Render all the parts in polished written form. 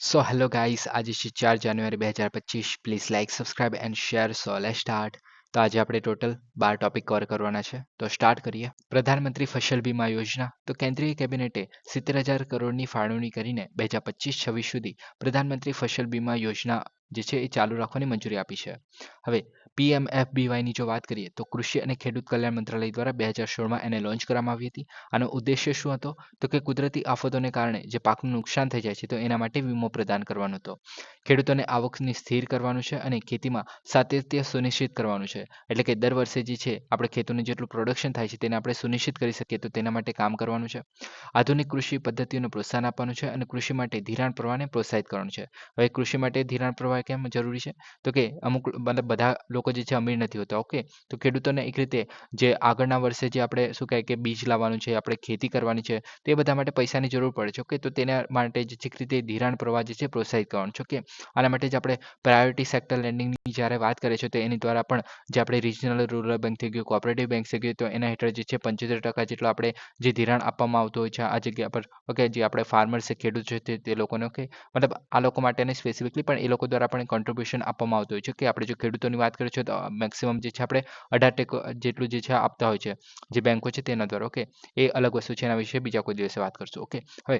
So hello guys, આજે છે 4 જાન્યુઆરી 2025. Please like, subscribe and share. So let's start. તો આજે આપણે ટોટલ 12 ટોપિક કવર કરવાના છે. તો સ્ટાર્ટ કરીએ. પ્રધાનમંત્રી ફસલ બીમા યોજના. તો કેન્દ્રીય કેબિનેટે 70,000 કરોડની ફાળવણી કરીને 2025-26 સુધી પ્રધાનમંત્રી ફસલ બીમા યોજના જે છે એ ચાલુ રાખવાની મંજૂરી આપી છે. હવે PMFBYની જો વાત કરીએ તો કૃષિ અને ખેડૂત કલ્યાણ મંત્રાલય દ્વારા 2016માં એને લોન્ચ કરવામાં આવી હતી. આનો ઉદ્દેશ્ય શું હતો? તો કે કુદરતી આફતોને કારણે જે પાકનું નુકસાન થઈ જાય છે તો એના માટે વીમો પ્રદાન કરવાનો હતો. ખેડૂતોને આવકની સ્થિર કરવાનું છે અને ખેતીમાં સાતત્ય સુનિશ્ચિત કરવાનું છે. એટલે કે દર વર્ષે જે છે આપણે ખેતોનું જેટલું પ્રોડક્શન થાય છે તેને આપણે સુનિશ્ચિત કરી શકીએ તો તેના માટે કામ કરવાનું છે. આધુનિક કૃષિ પદ્ધતિઓને પ્રોત્સાહન આપવાનું છે અને કૃષિ માટે ધિરાણ પ્રવાહને પ્રોત્સાહિત કરવાનું છે. હવે કૃષિ માટે ધિરાણ પ્રવાહ કેમ જરૂરી છે? તો કે અમુક મતલબ બધા લોકો જે છે અમીર નથી હોતા. ઓકે, તો ખેડૂતોને એક રીતે જે આગળના વર્ષે જે આપણે શું કહે કે બીજ લાવવાનું છે, આપણે ખેતી કરવાની છે, તો એ બધા માટે પૈસાની જરૂર પડે છે. ઓકે, તો તેના માટે જે છે રીતે ધિરાણ પ્રવાહ જે છે પ્રોત્સાહિત કરવાનું છે. ઓકે, આના માટે જ આપણે પ્રાયોરિટી સેક્ટર લેન્ડિંગની જ્યારે વાત કરીએ છીએ તો એની દ્વારા પણ જે આપણે રિજનલ રૂરલ બેંક થઈ ગયું, કોઓપરેટિવ બેંક થઈ ગયું, તો એના હેઠળ જે છે 75% જેટલો આપણે જે ધિરાણ આપવામાં આવતું હોય છે આ જગ્યા પર. ઓકે, જે આપણે ફાર્મર્સ છે, ખેડૂત છે તે લોકોને. ઓકે, મતલબ આ લોકો માટે નહીં સ્પેસિફિકલી, પણ એ લોકો દ્વારા પણ કોન્ટ્રીબ્યુશન આપવામાં આવતું હોય છે. કે આપણે જો ખેડૂતોની વાત કરીએ છીએ તો મેક્સિમમ જે છે આપણે 18% જેટલું જે છે આપતા હોય છે જે બેંકો છે તેના દ્વારા. ઓકે, એ અલગ વસ્તુ છે, એના વિશે બીજા કોઈ દિવસે વાત કરશું. ઓકે, હવે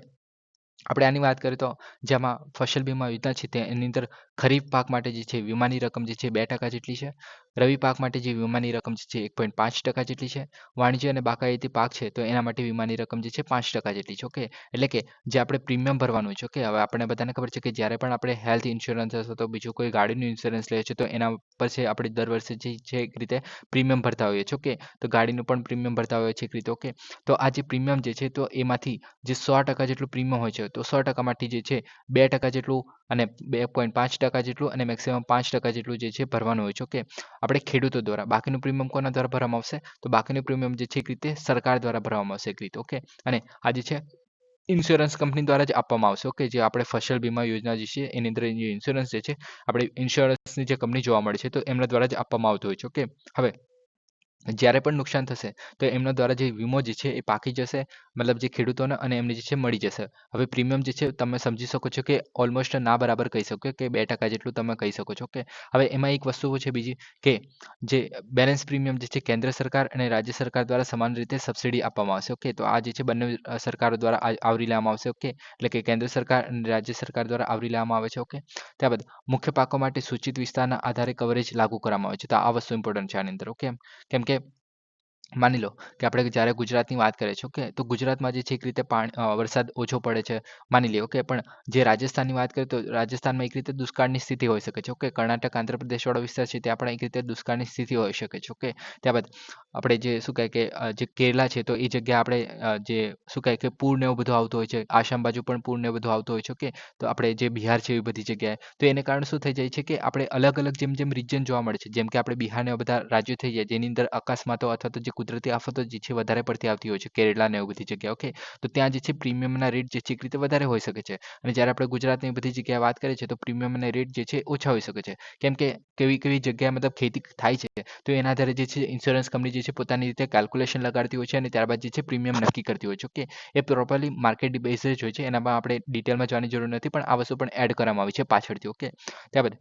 આપણે આની વાત કરીએ તો જેમાં ફસલ બીમા યોજના છે તેની અંદર ખરીફ પાક માટે જે છે વીમાની રકમ જે છે 2% જેટલી છે. રવિ પાક માટે જે વીમાની રકમ જે છે 1.5% જેટલી છે. વાણિજ્ય અને બાગાયતી પાક છે તો એના માટે વીમાની રકમ જે છે 5% જેટલી છે. ઓકે, એટલે કે જે આપણે પ્રીમિયમ ભરવાનું છે. ઓકે, હવે આપણને બધાને ખબર છે કે જ્યારે પણ આપણે હેલ્થ ઇન્સ્યોરન્સ અથવા તો બીજું કોઈ ગાડીનું ઇન્સ્યોરન્સ લઈએ છીએ તો એના પર છે આપણે દર વર્ષે જે છે એક રીતે પ્રીમિયમ ભરતા હોઈએ છીએ. ઓકે, તો ગાડીનું પણ પ્રીમિયમ ભરતા હોઈએ છીએ એક રીતે. ઓકે, તો આ જે પ્રીમિયમ જે છે તો એમાંથી જે 100% જેટલું પ્રીમિયમ હોય છે તો 100% માંથી જે છે 2% જેટલું અને 2.5% જેટલું અને મેક્સિમમ 5% જેટલું જે છે ભરવાનું હોય છે. ઓકે, આપણે ખેડૂતો દ્વારા. બાકીનું પ્રીમિયમ કોના દ્વારા ભરવામાં આવશે? તો બાકીનું પ્રીમિયમ જે છે એક રીતે સરકાર દ્વારા ભરવામાં આવશે એક રીતે. ઓકે, અને આ જે છે ઇન્સ્યોરન્સ કંપની દ્વારા જ આપવામાં આવશે. ઓકે, જે આપણે ફસલ બીમા યોજના જે છે એની અંદર જે ઇન્સ્યોરન્સ જે છે આપણે ઇન્સ્યોરન્સની જે કંપની જોવા મળે છે તો એમના દ્વારા જ આપવામાં આવતું હોય છે. ઓકે, હવે જ્યારે પણ નુકસાન થશે તો એમના દ્વારા જે વીમો જે છે એ પાકી જશે, મતલબ જે ખેડૂતોને અને એમને જે છે મળી જશે. હવે પ્રીમિયમ જે છે તમે સમજી શકો છો કે ઓલમોસ્ટ ના બરાબર કહી શકો કે 2% જેટલું તમે કહી શકો છો. ઓકે, હવે એમાં એક વસ્તુ છે બીજી કે જે બેલેન્સ પ્રીમિયમ જે છે કેન્દ્ર સરકાર અને રાજ્ય સરકાર દ્વારા સમાન રીતે સબસિડી આપવામાં આવશે. ઓકે, તો આ જે છે બંને સરકારો દ્વારા આવરી લેવામાં આવશે. ઓકે, એટલે કે કેન્દ્ર સરકાર અને રાજ્ય સરકાર દ્વારા આવરી લેવામાં આવે છે. ઓકે, ત્યારબાદ મુખ્ય પાકો માટે સૂચિત વિસ્તારના આધારે કવરેજ લાગુ કરવામાં આવે છે. તો આ વસ્તુ ઇમ્પોર્ટન્ટ છે આની અંદર. ઓકે, કેમ કે માની લો કે આપણે જ્યારે ગુજરાતની વાત કરીએ છીએ. ઓકે, તો ગુજરાતમાં જે છે એક રીતે વરસાદ ઓછો પડે છે માની લઈએ. ઓકે, પણ જે રાજસ્થાનની વાત કરીએ તો રાજસ્થાનમાં એક રીતે દુષ્કાળની સ્થિતિ હોઈ શકે છે. ઓકે, કર્ણાટક આંધ્રપ્રદેશ વાળો વિસ્તાર છે ત્યાં પણ એક રીતે દુષ્કાળની સ્થિતિ હોઈ શકે છે. ઓકે, ત્યારબાદ આપણે જે શું કહે કે જે કેરલા છે તો એ જગ્યાએ આપણે જે શું કહે કે પૂર ને એવું બધું આવતું હોય છે. આસામ બાજુ પણ પૂર ને એવું બધું આવતું હોય છે. ઓકે, તો આપણે જે બિહાર છે એવી બધી જગ્યાએ તો એને કારણે શું થઈ જાય છે કે આપણે અલગ અલગ જેમ જેમ રિજન જોવા મળે છે, જેમ કે આપણે બિહારને એવા બધા રાજ્યો થઈ જાય જેની અંદર અકસ્માતો અથવા તો જે કુદરતી આફતો જે છે વધારે પડતી આવતી હોય છે, કેરલા ને એવી બધી જગ્યાએ. ઓકે, તો ત્યાં જે છે પ્રીમિયમના રેટ જે છે એક રીતે વધારે હોઈ શકે છે. અને જ્યારે આપણે ગુજરાતની બધી જગ્યાએ વાત કરીએ છીએ તો પ્રીમિયમના રેટ જે છે ઓછા હોઈ શકે છે. કેમ કે કેવી કેવી જગ્યાએ મતલબ ખેતી થાય છે તો એના આધારે જે છે ઇન્સ્યોરન્સ કંપની જે છે પોતાની રીતે કેલ્ક્યુલેશન લગાડતી હોય છે અને ત્યારબાદ જે છે પ્રીમિયમ નક્કી કરતી હોય છે. ઓકે, એ પ્રોપરલી માર્કેટ બેઝ જ હોય છે, એનામાં આપણે ડિટેલમાં જવાની જરૂર નથી, પણ આ વસ્તુ પણ એડ કરવામાં આવી છે પાછળથી. ઓકે, ત્યારબાદ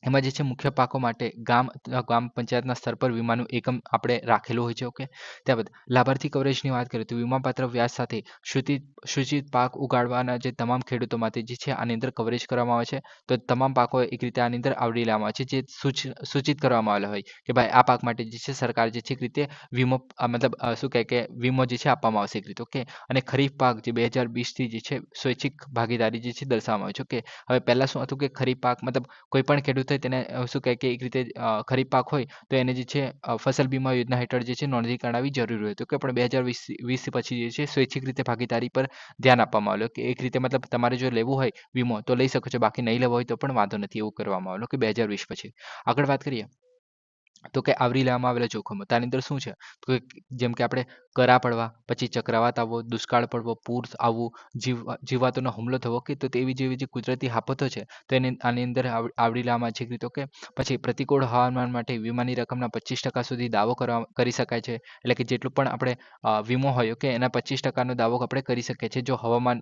એમાં જે છે મુખ્ય પાકો માટે ગામ પંચાયતના સ્તર પર વીમાનું એકમ આપણે રાખેલું હોય છે. ઓકે, ત્યારબાદ લાભાર્થી કવરેજની વાત કરીએ તો વીમાપાત્ર વ્યાજ સાથે સૂચિત પાક ઉગાડવાના જે તમામ ખેડૂતો માટે જે છે આની અંદર કવરેજ કરવામાં આવે છે. તો તમામ પાકો એક રીતે આની અંદર આવરી લેવામાં આવે છે જે સૂચિત કરવામાં આવેલા હોય કે ભાઈ આ પાક માટે જે છે સરકાર જે છે એક રીતે વીમો મતલબ શું કહે કે વીમો જે છે આપવામાં આવશે એક રીતે. ઓકે, અને ખરીફ પાક જે 2020થી જે છે સ્વૈચ્છિક ભાગીદારી જે છે દર્શાવવામાં આવે છે. ઓકે, હવે પહેલાં શું હતું કે ખરીફ પાક મતલબ કોઈ પણ ખેડૂત હોય તેને શું કહે કે એક રીતે ખરીફ પાક હોય તો એને જે છે ફસલ બીમા યોજના હેઠળ જે છે નોંધણી કરાવવી જરૂરી હોય. તો કે પણ 2020 પછી જે છે સ્વૈચ્છિક રીતે ભાગીદારી પર ધ્યાન આપવામાં આવેલું કે એક રીતે મતલબ તમારે જો લેવું હોય વીમો તો લઈ શકો છો, બાકી નહીં લેવો હોય તો પણ વાંધો નથી, એવું કરવામાં આવેલું કે 2020 પછી. આગળ વાત કરીએ તો કે આવરી લેવામાં આવેલા જોખમો તો આની અંદર શું છે તો જેમ કે આપણે કરા પડવા, પછી ચક્રવાત આવવો, દુષ્કાળ પડવો, પૂર આવવું, જીવાતોનો હુમલો થવો. કે તો તેવી જેવી જે કુદરતી આફતો છે તો એને આની અંદર આવરી લેવામાં છે. ઓકે, પછી પ્રતિકૂળ હવામાન માટે વીમાની રકમના 25% સુધી દાવો કરી શકાય છે. એટલે કે જેટલું પણ આપણે વીમો હોય ઓકે એના 25%નો દાવો આપણે કરી શકીએ છીએ જો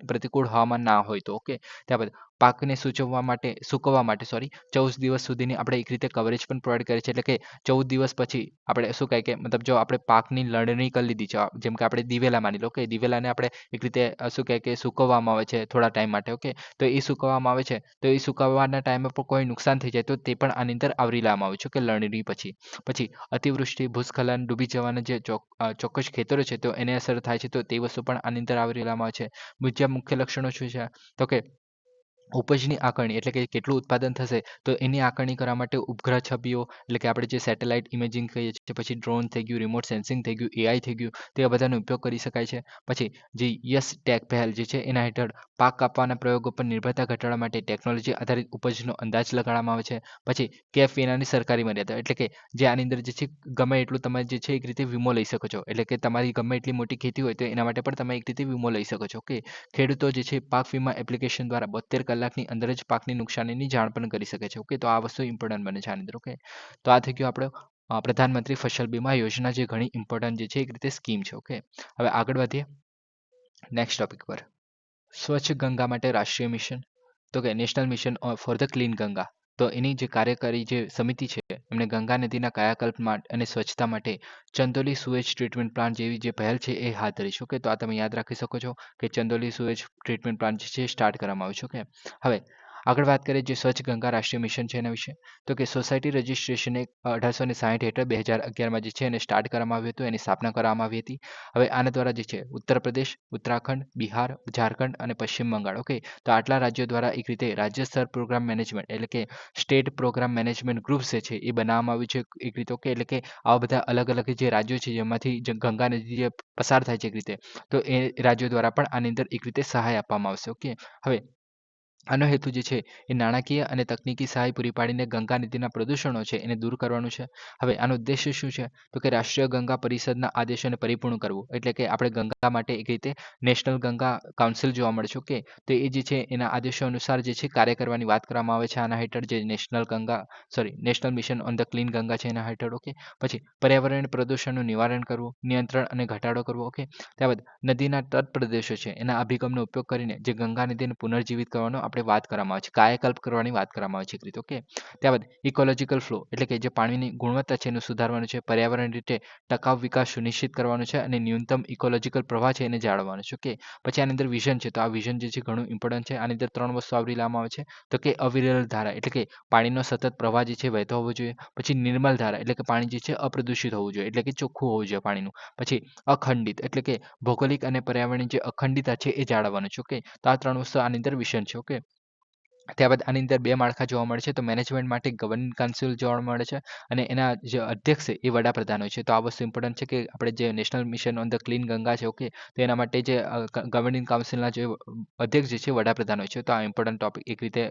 પ્રતિકૂળ હવામાન ના હોય તો. ઓકે, ત્યારબાદ પાકને સૂકવવા માટે 14 દિવસ સુધીની આપણે એક રીતે કવરેજ પણ પ્રોવાઈડ કરે છે. એટલે કે 14 દિવસ પછી આપણે શું કહે કે મતલબ જો આપણે પાકની લણણી કરી લીધી છે, જેમ કે આપણે દિવેલા માની લો કે દિવેલાને આપણે એક રીતે શું કહે કે સૂકવવામાં આવે છે થોડા ટાઈમ માટે. ઓકે, તો એ સૂકવવામાં આવે છે, તો એ સૂકવવાના ટાઈમે પણ કોઈ નુકસાન થઈ જાય તો તે પણ આની અંદર આવરી લેવામાં આવે છે કે લણણી પછી અતિવૃષ્ટિ, ભૂસ્ખલન, ડૂબી જવાના જે ચોક્કસ ખેતરો છે તો એને અસર થાય છે, તો તે વસ્તુ પણ આની અંદર આવરી લેવામાં આવે છે. બીજા મુખ્ય લક્ષણો શું છે? તો કે ઉપજની આકારણી, એટલે કે કેટલું ઉત્પાદન થશે તો એની આકારણી કરવા માટે ઉપગ્રહ છબીઓ, એટલે કે આપણે જે સેટેલાઇટ ઇમેજિંગ કહીએ છીએ, પછી ડ્રોન થઈ ગયું, રિમોટ સેન્સિંગ થઈ ગયું, એઆઈ થઈ ગયું, તે બધાનો ઉપયોગ કરી શકાય છે. પછી જે યસ ટેક પહેલ જે છે એના હેઠળ પાક કાપવાના પ્રયોગો પર નિર્ભરતા ઘટાડવા માટે ટેકનોલોજી આધારિત ઉપજનો અંદાજ લગાડવામાં આવે છે. પછી કેફ વિનાની સરકારી મર્યાદા, એટલે કે જે આની અંદર જે છે ગમે એટલું તમે જે છે એક રીતે વીમો લઈ શકો છો, એટલે કે તમારી ગમે એટલી મોટી ખેતી હોય તો એના માટે પણ તમે એક રીતે વીમો લઈ શકો છો. ઓકે, ખેડૂતો જે છે પાક વીમા એપ્લિકેશન દ્વારા 72 કલાકની અંદર જ પાકની નુકસાનીની જાણ પણ કરી શકે છે. ઓકે, તો આ વસ્તુ ઇમ્પોર્ટન્ટ બને છે આની અંદર. ઓકે, તો આ થઈ ગયું આપણે પ્રધાનમંત્રી ફસલ બીમા યોજના, જે ઘણી ઇમ્પોર્ટન્ટ જે છે એક રીતે સ્કીમ છે. ઓકે, હવે આગળ વધીએ નેક્સ્ટ ટોપિક પર. સ્વચ્છ ગંગા માટે રાષ્ટ્રીય મિશન, તો કે national mission for the clean Ganga. તો એની જે કાર્યકારી જે સમિતિ છે એમણે ગંગા નદીના કાયાકલ્પ માટે અને સ્વચ્છતા માટે ચંદોલી સુએજ ટ્રીટમેન્ટ પ્લાન્ટ જેવી જે પહેલ છે એ હાથ ધરી છે. ઓકે, તો આ તમે યાદ રાખી શકો છો કે ચંદોલી સુએજ ટ્રીટમેન્ટ પ્લાન્ટ જે છે સ્ટાર્ટ કરવામાં આવ્યું છે. ઓકે, હવે આગળ વાત કરીએ જે સ્વચ્છ ગંગા રાષ્ટ્રીય મિશન છે એના વિશે. તો કે સોસાયટી રજિસ્ટ્રેશન એક 1860 હેઠળ 2011માં જે છે એને સ્ટાર્ટ કરવામાં આવ્યું હતું, એની સ્થાપના કરવામાં આવી હતી. હવે આના દ્વારા જે છે ઉત્તર પ્રદેશ, ઉત્તરાખંડ, બિહાર, ઝારખંડ અને પશ્ચિમ બંગાળ. ઓકે, તો આટલા રાજ્યો દ્વારા એક રીતે રાજ્ય સ્તર પ્રોગ્રામ મેનેજમેન્ટ, એટલે કે સ્ટેટ પ્રોગ્રામ મેનેજમેન્ટ ગ્રુપ જે છે એ બનાવવામાં આવ્યું છે એક રીતે. ઓકે, એટલે કે આવા બધા અલગ અલગ જે રાજ્યો છે જેમાંથી ગંગા નદી જે પસાર થાય છે એક રીતે, તો એ રાજ્યો દ્વારા પણ આની અંદર એક રીતે સહાય આપવામાં આવશે. ઓકે, હવે આનો હેતુ જે છે એ નાણાકીય અને તકનીકી સહાય પૂરી પાડીને ગંગા નદીના પ્રદૂષણો છે એને દૂર કરવાનું છે. હવે આનો ઉદ્દેશ્ય શું છે? તો કે રાષ્ટ્રીય ગંગા પરિષદના આદેશોને પરિપૂર્ણ કરવું, એટલે કે આપણે ગંગા માટે એક રીતે નેશનલ ગંગા કાઉન્સિલ જોવા મળે છે. ઓકે, તો એ જે છે એના આદેશો અનુસાર જે છે કાર્ય કરવાની વાત કરવામાં આવે છે આના હેઠળ, જે national mission on the clean Ganga છે એના હેઠળ. ઓકે, પછી પર્યાવરણ પ્રદૂષણનું નિવારણ કરવું, નિયંત્રણ અને ઘટાડો કરવો. ઓકે, ત્યારબાદ નદીના તટ પ્રદેશો છે એના અભિગમનો ઉપયોગ કરીને જે ગંગા નદીને પુનર્જીવિત કરવાનો આપણે વાત કરવામાં આવે છે, કાયાકલ્પ કરવાની વાત કરવામાં આવે છે એક રીતે. ઓકે, ત્યારબાદ ઇકોલોજીકલ ફ્લો, એટલે કે જે પાણીની ગુણવત્તા છે એનું સુધારવાનું છે, પર્યાવરણ રીતે ટકાઉ વિકાસ સુનિશ્ચિત કરવાનો છે અને ન્યૂનતમ ઇકોલોજીકલ પ્રવાહ છે એને જાળવવાનો છે. ઓકે, પછી આની અંદર વિઝન છે, તો આ વિઝન જે છે ઘણું ઇમ્પોર્ટન્ટ છે. આની અંદર 3 વસ્તુ આવરી લેવામાં આવે છે. તો કે અવિરલ ધારા, એટલે કે પાણીનો સતત પ્રવાહ જે છે વહેતો હોવો જોઈએ. પછી નિર્મલ ધારા, એટલે કે પાણી જે છે અપ્રદૂષિત હોવું જોઈએ, એટલે કે ચોખ્ખું હોવું જોઈએ પાણીનું. પછી અખંડિત, એટલે કે ભૌગોલિક અને પર્યાવરણની જે અખંડિતતા છે એ જાળવવાનું છે. ઓકે, તો આ 3 વસ્તુ આની અંદર વિઝન છે. ઓકે, ત્યારબાદ આની અંદર 2 માળખા જોવા મળે છે. તો મેનેજમેન્ટ માટે ગવર્નિંગ કાઉન્સિલ જોવા મળે છે અને એના જે અધ્યક્ષ છે એ વડાપ્રધાન હોય છે. તો આ વસ્તુ ઇમ્પોર્ટન્ટ છે કે આપણે જે national mission on the clean Ganga છે. ઓકે, તો એના માટે જે ગવર્નિંગ કાઉન્સિલના જે અધ્યક્ષ જે છે વડાપ્રધાન હોય છે. તો આ ઇમ્પોર્ટન્ટ ટોપિક એક રીતે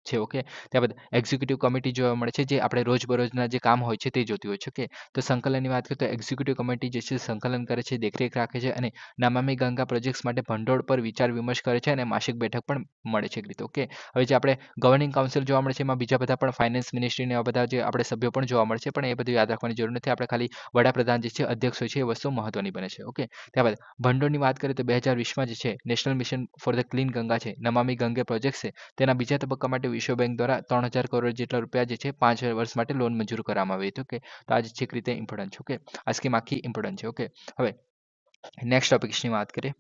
છે. ઓકે, ત્યારબાદ એક્ઝિક્યુટિવ કમિટી જોવા મળે છે, જે આપણે રોજબરોજના જે કામ હોય છે તે જોતી હોય છે. ઓકે, તો સંકલનની વાત કરીએ તો એક્ઝિક્યુટિવ કમિટી જે છે સંકલન કરે છે, દેખરેખ રાખે છે અને નમામિ ગંગા પ્રોજેક્ટ્સ માટે ભંડોળ પર વિચાર વિમર્શ કરે છે અને માસિક બેઠક પણ મળે છે એક રીતે. ઓકે, હવે જે આપણે ગવર્નિંગ કાઉન્સિલ જોવા મળે છે એમાં બીજા બધા પણ ફાઇનાન્સ મિનિસ્ટ્રી ને એવા બધા જે આપણે સભ્યો પણ જોવા મળે છે, પણ એ બધું યાદ રાખવાની જરૂર નથી. આપણે ખાલી વડાપ્રધાન જે છે અધ્યક્ષ હોય છે એ વસ્તુ મહત્વની બને છે. ઓકે, ત્યારબાદ ભંડોળની વાત કરીએ તો 2020માં જે છે national mission for the clean Ganga છે, નમામિ ગંગે પ્રોજેક્ટ છે, તેના બીજા તબક્કા માટે વિશ્વ બેંક દ્વારા 3000 કરોડ જેટલા રૂપિયા જે છે 5 વર્ષ માટે લોન મંજૂર કરવામાં આવી હતી. ઓકે, તો આ જે છે એક રીતે ઇમ્પોર્ટન્ટ છે. ઓકે, આ સ્કીમ આખી ઇમ્પોર્ટન્ટ છે. ઓકે, હવે નેક્સ્ટ ટોપિક્સની વાત કરીએ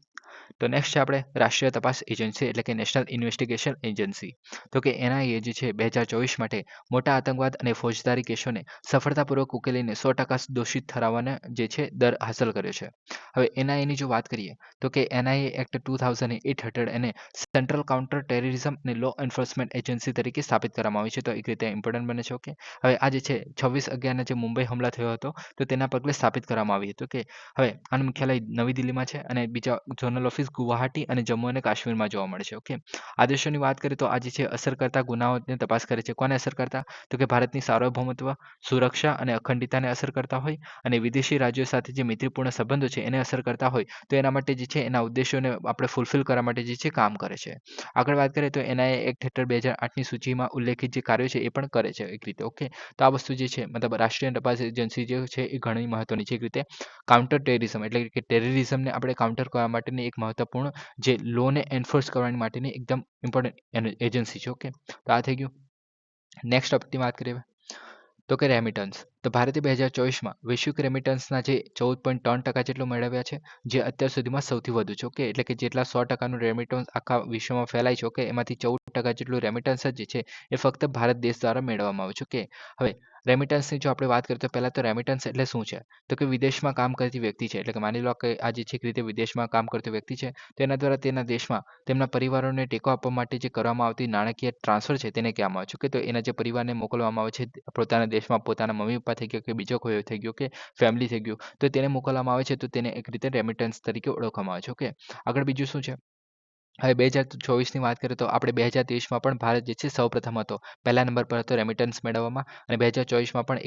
તો નેક્સ્ટ છે આપણે રાષ્ટ્રીય તપાસ એજન્સી, એટલે કે નેશનલ ઇન્વેસ્ટિગેશન એજન્સી. તો કે એનઆઈએ જે છે 2024 માટે મોટા આતંકવાદ અને ફોજદારી કેસોને સફળતાપૂર્વક ઉકેલીને 100% દોષિત ઠરાવવાનો જે છે દર હાંસલ કર્યો છે. હવે એનઆઈએની જો વાત કરીએ તો કે એનઆઈએ એક્ટ 2008 હેઠળ એને સેન્ટ્રલ કાઉન્ટર ટેરરિઝમ અને લો એન્ફોર્સમેન્ટ એજન્સી તરીકે સ્થાપિત કરવામાં આવી છે. તો એક રીતે ઇમ્પોર્ટન્ટ બને છે. ઓકે, હવે આ જે છે 26/11ના જે મુંબઈ હુમલા થયો હતો તો તેના પગલે સ્થાપિત કરવામાં આવી હતી. ઓકે, હવે આનું મુખ્યાલય નવી દિલ્હીમાં છે અને બીજા ઝોનલ ઓફિસ ગુવાહાટી અને જમ્મુ અને કાશ્મીરમાં જોવા મળે છે. ઓકે, આદેશોની વાત કરીએ તો આ જે છે અસર કરતા ગુનાઓને તપાસ કરે છે. કોને અસર કરતા? તો કે ભારતની સાર્વભૌમત્વ, સુરક્ષા અને અખંડિતતાને અસર કરતા હોય અને વિદેશી રાજ્યો સાથે જે મૈત્રીપૂર્ણ સંબંધો છે એને અસર કરતા હોય તો એના માટે જે છે એના ઉદ્દેશોને આપણે ફૂલફિલ કરવા માટે જે છે કામ કરે છે. આગળ વાત કરીએ તો એનઆઈએ એક્ટ હેઠળ 2008ની સૂચિમાં ઉલ્લેખિત જે કાર્યો છે એ પણ કરે છે એક રીતે. ઓકે, તો આ વસ્તુ જે છે મતલબ રાષ્ટ્રીય તપાસ એજન્સી જે છે એ ઘણી મહત્વની છે એક રીતે. કાઉન્ટર ટેરરિઝમ, એટલે કે ટેરરિઝમને આપણે કાઉન્ટર કરવા માટેની એક એક મહત્વપૂર્ણ જે લોને એન્ફોર્સ કરવાની માટેની એકદમ ઇમ્પોર્ટન્ટ એજન્સી છે. ઓકે, તો આ થઈ ગયું. નેક્સ્ટ ટોપિકની વાત કરીએ તો કે રેમિટન્સ. તો ભારતે 2024માં વૈશ્વિક રેમિટન્સના જે 14.3% જેટલું મેળવ્યા છે, જે અત્યાર સુધીમાં સૌથી વધુ છે. ઓકે, એટલે કે જેટલા 100%નું રેમિટન્સ આખા વિશ્વમાં ફેલાય છે, ઓકે, એમાંથી 14% જેટલું રેમિટન્સ જ જે છે એ ફક્ત ભારત દેશ દ્વારા મેળવવામાં આવે છે. ઓકે, હવે રેમિટન્સની જો આપણે વાત કરીએ તો પહેલાં તો રેમિટન્સ એટલે શું છે? તો કે વિદેશમાં કામ કરતી વ્યક્તિ છે, એટલે કે માની લો કે આ જે છે રીતે વિદેશમાં કામ કરતી વ્યક્તિ છે, તેના દ્વારા તેના દેશમાં તેમના પરિવારોને ટેકો આપવા માટે જે કરવામાં આવતી નાણાકીય ટ્રાન્સફર છે તેને કહેવામાં આવે છે. કે તો એના જે પરિવારને મોકલવામાં આવે છે પોતાના દેશમાં, પોતાના મમ્મી પપ્પા થઈ ગયા કે બીજો કોઈ થઈ ગયો કે ફેમિલી થઈ ગયું, તો તેને મોકલવામાં આવે છે, તો તેને એક રીતે રેમિટન્સ તરીકે ઓળખવામાં આવે છે. ઓકે, આગળ બીજું શું છે? હવે 2024ની વાત કરીએ તો આપણે 2023માં પણ ભારત જે છે સૌપ્રથમ હતો, પહેલા નંબર પર હતો રેમિટન્સ મેળવવામાં, અને 2024માં પણ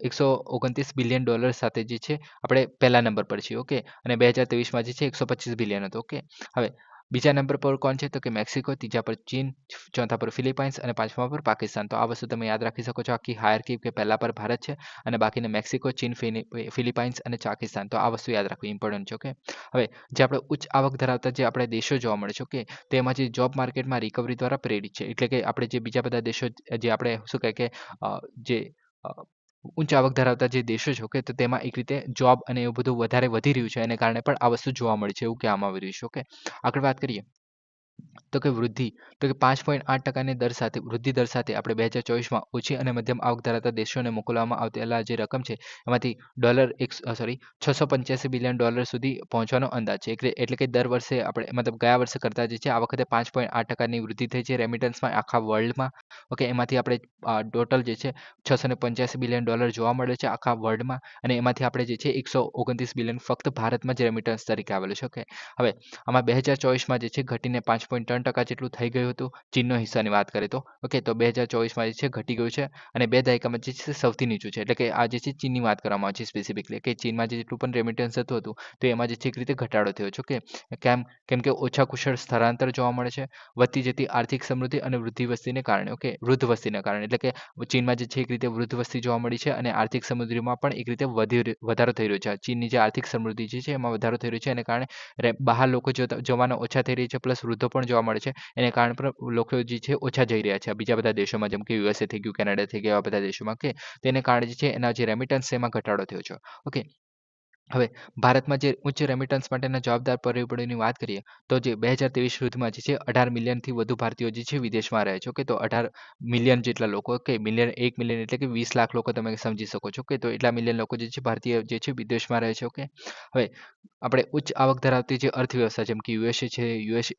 129 બિલિયન ડોલર સાથે જે છે આપણે પહેલા નંબર પર છીએ. ઓકે, અને 2023માં જે છે 125 બિલિયન હતો. ઓકે, હવે બીજા નંબર પર કોણ છે? તો કે મેક્સિકો, ત્રીજા પર ચીન, ચોથા પર ફિલિપાઇન્સ અને પાંચમા પર પાકિસ્તાન. તો આ વસ્તુ તમે યાદ રાખી શકો છો, આખી હાયરકી કે પહેલા પર ભારત છે અને બાકીને મેક્સિકો, ચીન, ફિલિપાઇન્સ અને પાકિસ્તાન. તો આ વસ્તુ યાદ રાખવી ઇમ્પોર્ટન્ટ છે. ઓકે, હવે જે આપણે ઉચ્ચ આવક ધરાવતા જે આપણે દેશો જોવા મળે છે, ઓકે, તેમાં જે જોબ માર્કેટમાં રિકવરી દ્વારા પ્રેરિત છે. એટલે કે આપણે જે બીજા બધા દેશો જે આપણે શું કહે કે જે ઉચ્ચ આવક ધરાવતા જે દેશો છે, ઓકે, તો તેમાં એક રીતે જોબ અને એવું બધું વધારે વધી રહ્યું છે, એને કારણે પણ આ વસ્તુ જોવા મળી છે એવું કહેવામાં આવી રહ્યું છે. ઓકે, આગળ વાત કરીએ તો કે વૃદ્ધિ, તો કે 5.8%ની દર સાથે વૃદ્ધિ દર સાથે આપણે 2024માં ઓછી અને મધ્યમ આવક ધરાવતા દેશોને મોકલવામાં આવતેલા જે રકમ છે એમાંથી $685 બિલિયન સુધી પહોંચવાનો અંદાજ છે. એટલે કે દર વર્ષે આપણે મતલબ ગયા વર્ષે કરતાં જે છે આ વખતે 5.8%ની વૃદ્ધિ થઈ છે રેમિટન્સમાં આખા વર્લ્ડમાં. ઓકે, એમાંથી આપણે ટોટલ જે છે $685 બિલિયન જોવા મળે છે આખા વર્લ્ડમાં, અને એમાંથી આપણે જે છે 129 બિલિયન ફક્ત ભારતમાં જ રેમિટન્સ તરીકે આવેલું છે. ઓકે, હવે આમાં 2024માં જે છે ઘટીને 5.3% જેટલું થઈ ગયું હતું ચીનનો હિસ્સાની વાત કરીએ તો. ઓકે, તો 2024માં જે છે ઘટી ગયું છે અને 2 દાયકામાં જે છે સૌથી નીચું છે. એટલે કે આ જે છે ચીનની વાત કરવામાં આવે છે સ્પેસિફિકલી, કે ચીનમાં જેટલું પણ રેમિટન્સ થતું હતું તો એમાં જે છે એક રીતે ઘટાડો થયો છે. ઓકે, કેમ કે ઓછા કુશળ સ્થળાંતર જોવા મળે છે, વધતી જતી આર્થિક સમૃદ્ધિ અને વૃદ્ધિ વસ્તીને કારણે. ઓકે, વૃદ્ધ વસ્તીના કારણે, એટલે કે ચીનમાં જે છે એક રીતે વૃદ્ધ વસ્તી જોવા મળી છે અને આર્થિક સમૃદ્ધિમાં પણ એક રીતે વધારો થઈ રહ્યો છે. ચીનની જે આર્થિક સમૃદ્ધિ છે એમાં વધારો થઈ રહ્યો છે, એને કારણે બહાર લોકો જવાના ઓછા થઈ રહી છે, પ્લસ વૃદ્ધો પણ જોવા મળે છે. એને કારણે પણ લોકો જે છે ઓછા જઈ રહ્યા છે બીજા બધા દેશોમાં, જેમ કે યુએસએ થઈ ગયું, કેનેડા થઈ ગયા, એવા બધા દેશોમાં. કે તેને કારણે જે છે એના જે રેમિટન્સ છે એમાં ઘટાડો થયો છે. ઓકે, હવે ભારતમાં જે ઉચ્ચ રેમિટન્સ માટેના જવાબદાર પરિબળોની વાત કરીએ તો જે 2023 સુધીમાં જે છે 18 મિલિયનથી વધુ ભારતીયો જે છે વિદેશમાં રહે છે. ઓકે, તો 18 મિલિયન જેટલા લોકો, ઓકે, મિલિયન 1 મિલિયન એટલે કે 20 લાખ લોકો તમે સમજી શકો છો. કે તો એટલા મિલિયન લોકો જે છે ભારતીય જે છે વિદેશમાં રહે છે. ઓકે, હવે આપણે ઉચ્ચ આવક ધરાવતી જે અર્થવ્યવસ્થા જેમ કે યુએસએ છે, યુએસએ,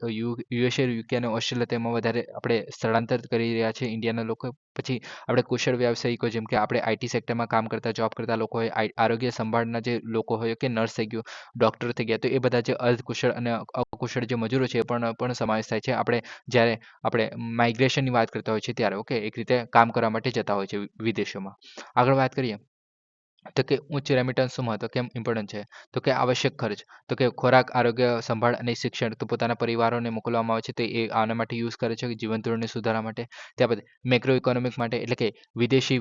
યુકે અને ઓસ્ટ્રેલિયા, તેમાં વધારે આપણે સ્થળાંતર કરી રહ્યા છે ઇન્ડિયાના લોકો. પછી આપણે કુશળ વ્યાવસાયિકો જેમ કે આપણે આઈટી સેક્ટરમાં કામ કરતા, જોબ કરતા લોકો હોય, આરોગ્ય સંભાળના જે લોકો હોય, કે નર્સ થઈ ગયું, ડૉક્ટર થઈ ગયા, તો એ બધા જે અર્ધકુશળ અને અકુશળ જે મજૂરો છે એ પણ સમાવેશ થાય છે આપણે જ્યારે આપણે માઇગ્રેશનની વાત કરતા હોય છે ત્યારે. ઓકે, એક રીતે કામ કરવા માટે જતા હોય છે વિદેશોમાં. આગળ વાત કરીએ તો કે ઉચ્ચ રેમિટન્સનું મહત્વ કેમ ઇમ્પોર્ટન્ટ છે? તો કે આવશ્યક ખર્ચ, તો કે ખોરાક, આરોગ્ય સંભાળ અને શિક્ષણ તો પોતાના પરિવારોને મોકલવામાં આવે છે, તો એ આના માટે યુઝ કરે છે જીવન ધોરણને સુધારવા માટે. ત્યારબાદ મેક્રો ઇકોનોમિક માટે, એટલે કે વિદેશી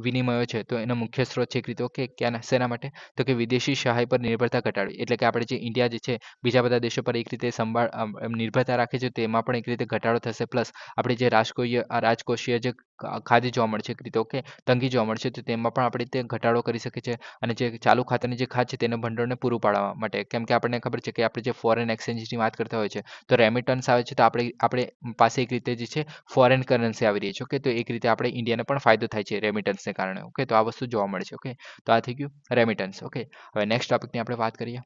વિનિમયો છે તો એનો મુખ્ય સ્ત્રોત છે એક રીતે. ઓકે, શેના માટે? તો કે વિદેશી સહાય પર નિર્ભરતા ઘટાડવી, એટલે કે આપણે જે ઇન્ડિયા જે છે બીજા બધા દેશો પર એક રીતે નિર્ભરતા રાખે છે, તેમાં પણ એક રીતે ઘટાડો થશે. પ્લસ આપણે જે રાજકોષીય જે ખાદ્ય જોવા મળે છે એક રીતે, ઓકે, તંગી જોવા મળશે, તો તેમાં પણ આપણે તે ઘટાડો કરી શકે છે. અને જે ચાલુ ખાતાની જે ખાત છે તેને ભંડોળને પૂરું પાડવા માટે, કેમ કે આપણને ખબર છે કે આપણે જે ફોરેન એક્સચેન્જની વાત કરતા હોય છે તો રેમિટન્સ આવે છે તો આપણે પાસે એક રીતે જે છે ફોરેન કરન્સી આવી રહી છે. ઓકે, તો એક રીતે આપણે ઇન્ડિયાને પણ ફાયદો થાય છે રેમિટન્સને કારણે. ઓકે, તો આ વસ્તુ જોવા મળે છે. ઓકે, તો આ થઈ ગયું રેમિટન્સ. ઓકે, હવે નેક્સ્ટ ટોપિકની આપણે વાત કરીએ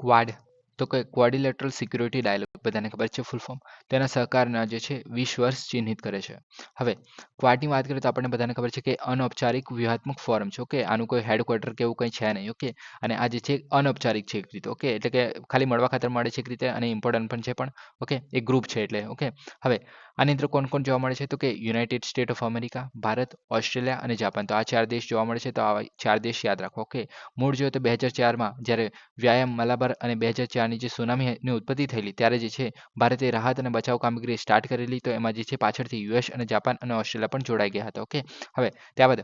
ક્વાડ, તો કે ક્વાડ્રિલેટરલ સિક્યુરિટી ડાયલોગ, બધાને ખબર છે ફૂલ ફોર્મ. તેના સહકારના જે છે 20 વર્ષ ચિહ્નિત કરે છે. હવે ક્વાડની વાત કરીએ તો આપણને બધાને ખબર છે કે અનૌપચારિક વ્યૂહાત્મક ફોરમ છે. ઓકે, આનું કોઈ હેડક્વાર્ટર કે એવું કંઈ છે નહીં. ઓકે, અને આ જે છે અનૌપચારિક છે એક રીતે. ઓકે, એટલે કે ખાલી મળવા ખાતર મળે છે એક રીતે, અને ઇમ્પોર્ટન્ટ પણ છે પણ. ઓકે, એક ગ્રુપ છે એટલે. ઓકે, હવે આની અંદર કોણ કોણ જોવા મળે છે? તો કે United state of America, Bharat, Australia અને જાપાન. તો આ 4 દેશ જોવા મળે છે, તો આ 4 દેશ યાદ રાખો. ઓકે, મૂળ જોઈએ તો 2004માં જ્યારે વ્યાયામ મલાબાર અને 2004ની જે સુનામીની ઉત્પત્તિ થયેલી ત્યારે જે છે ભારતે રાહત અને બચાવ કામગીરી સ્ટાર્ટ કરેલી, તો એમાં જે છે પાછળથી યુએસ અને જાપાન અને ઓસ્ટ્રેલિયા પણ જોડાઈ ગયા હતા. ઓકે, હવે ત્યારબાદ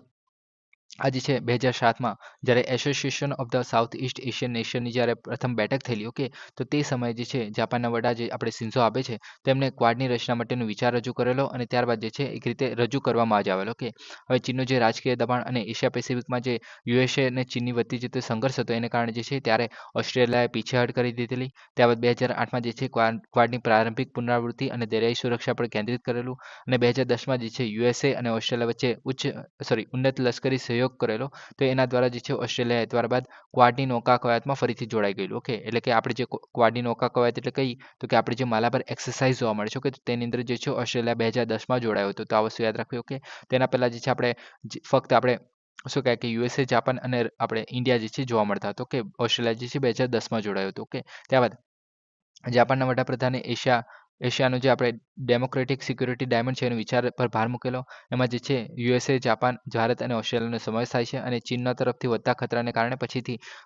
આ જે છે 2007માં જ્યારે association of the South East Asian નેશનની જ્યારે પ્રથમ બેઠક થયેલી, ઓકે, તો તે સમયે જે છે જાપાનના વડા જે આપણે શિન્ઝો આબે છે તેમને ક્વાડની રચના માટેનો વિચાર રજૂ કરેલો અને ત્યારબાદ જે છે એક રીતે રજૂ કરવામાં જ આવેલો, ઓકે. હવે ચીનનું જે રાજકીય દબાણ અને એશિયા પેસિફિકમાં જે યુએસએ અને ચીનની વચ્ચે જે તે સંઘર્ષ હતો એને કારણે જે છે ત્યારે ઓસ્ટ્રેલિયાએ પીછેહટ કરી દીધેલી. ત્યારબાદ 2008માં જે છે ક્વાડની પ્રારંભિક પુનરાવૃત્તિ અને દરિયાઈ સુરક્ષા પર કેન્દ્રિત કરેલું અને 2010માં જે છે યુએસએ અને ઓસ્ટ્રેલિયા વચ્ચે ઉન્નત લશ્કરી સહયોગ કરેલો. તો એના દ્વારા જે છે ઓસ્ટ્રેલિયાએ ત્યારબાદ ક્વાડની નૌકા કવાયતમાં ફરીથી જોડાઈ ગયેલું, ઓકે. એટલે કે આપણે જે ક્વાડની નૌકા કવાયત એટલે કઈ, તો કે આપણે જે માલાબાર એક્સરસાઇઝ જોવા મળે છે, ઓકે, તો તેની અંદર જે છે ઓસ્ટ્રેલિયા 2010માં જોડાયો હતો. તો આ વસ્તુ યાદ રાખવી, ઓકે. તેના પહેલા જે છે આપણે ફક્ત આપણે શું કહેવાય કે યુએસએ, જાપાન અને આપણે ઇન્ડિયા જે છે જોવા મળતા હતો, ઓકે. ઓસ્ટ્રેલિયા જે છે 2010માં જોડાયું હતું, ઓકે. ત્યારબાદ જાપાનના વડાપ્રધાને એશિયાનું જે આપણે ડેમોક્રેટિક સિક્યુરિટી ડાયમંડ છે એનો વિચાર પર ભાર મૂકેલો. એમાં જે છે યુએસએ, જાપાન, ભારત અને ઓસ્ટ્રેલિયાનો સમાવેશ થાય છે અને ચીનના તરફથી વધતા ખતરાને કારણે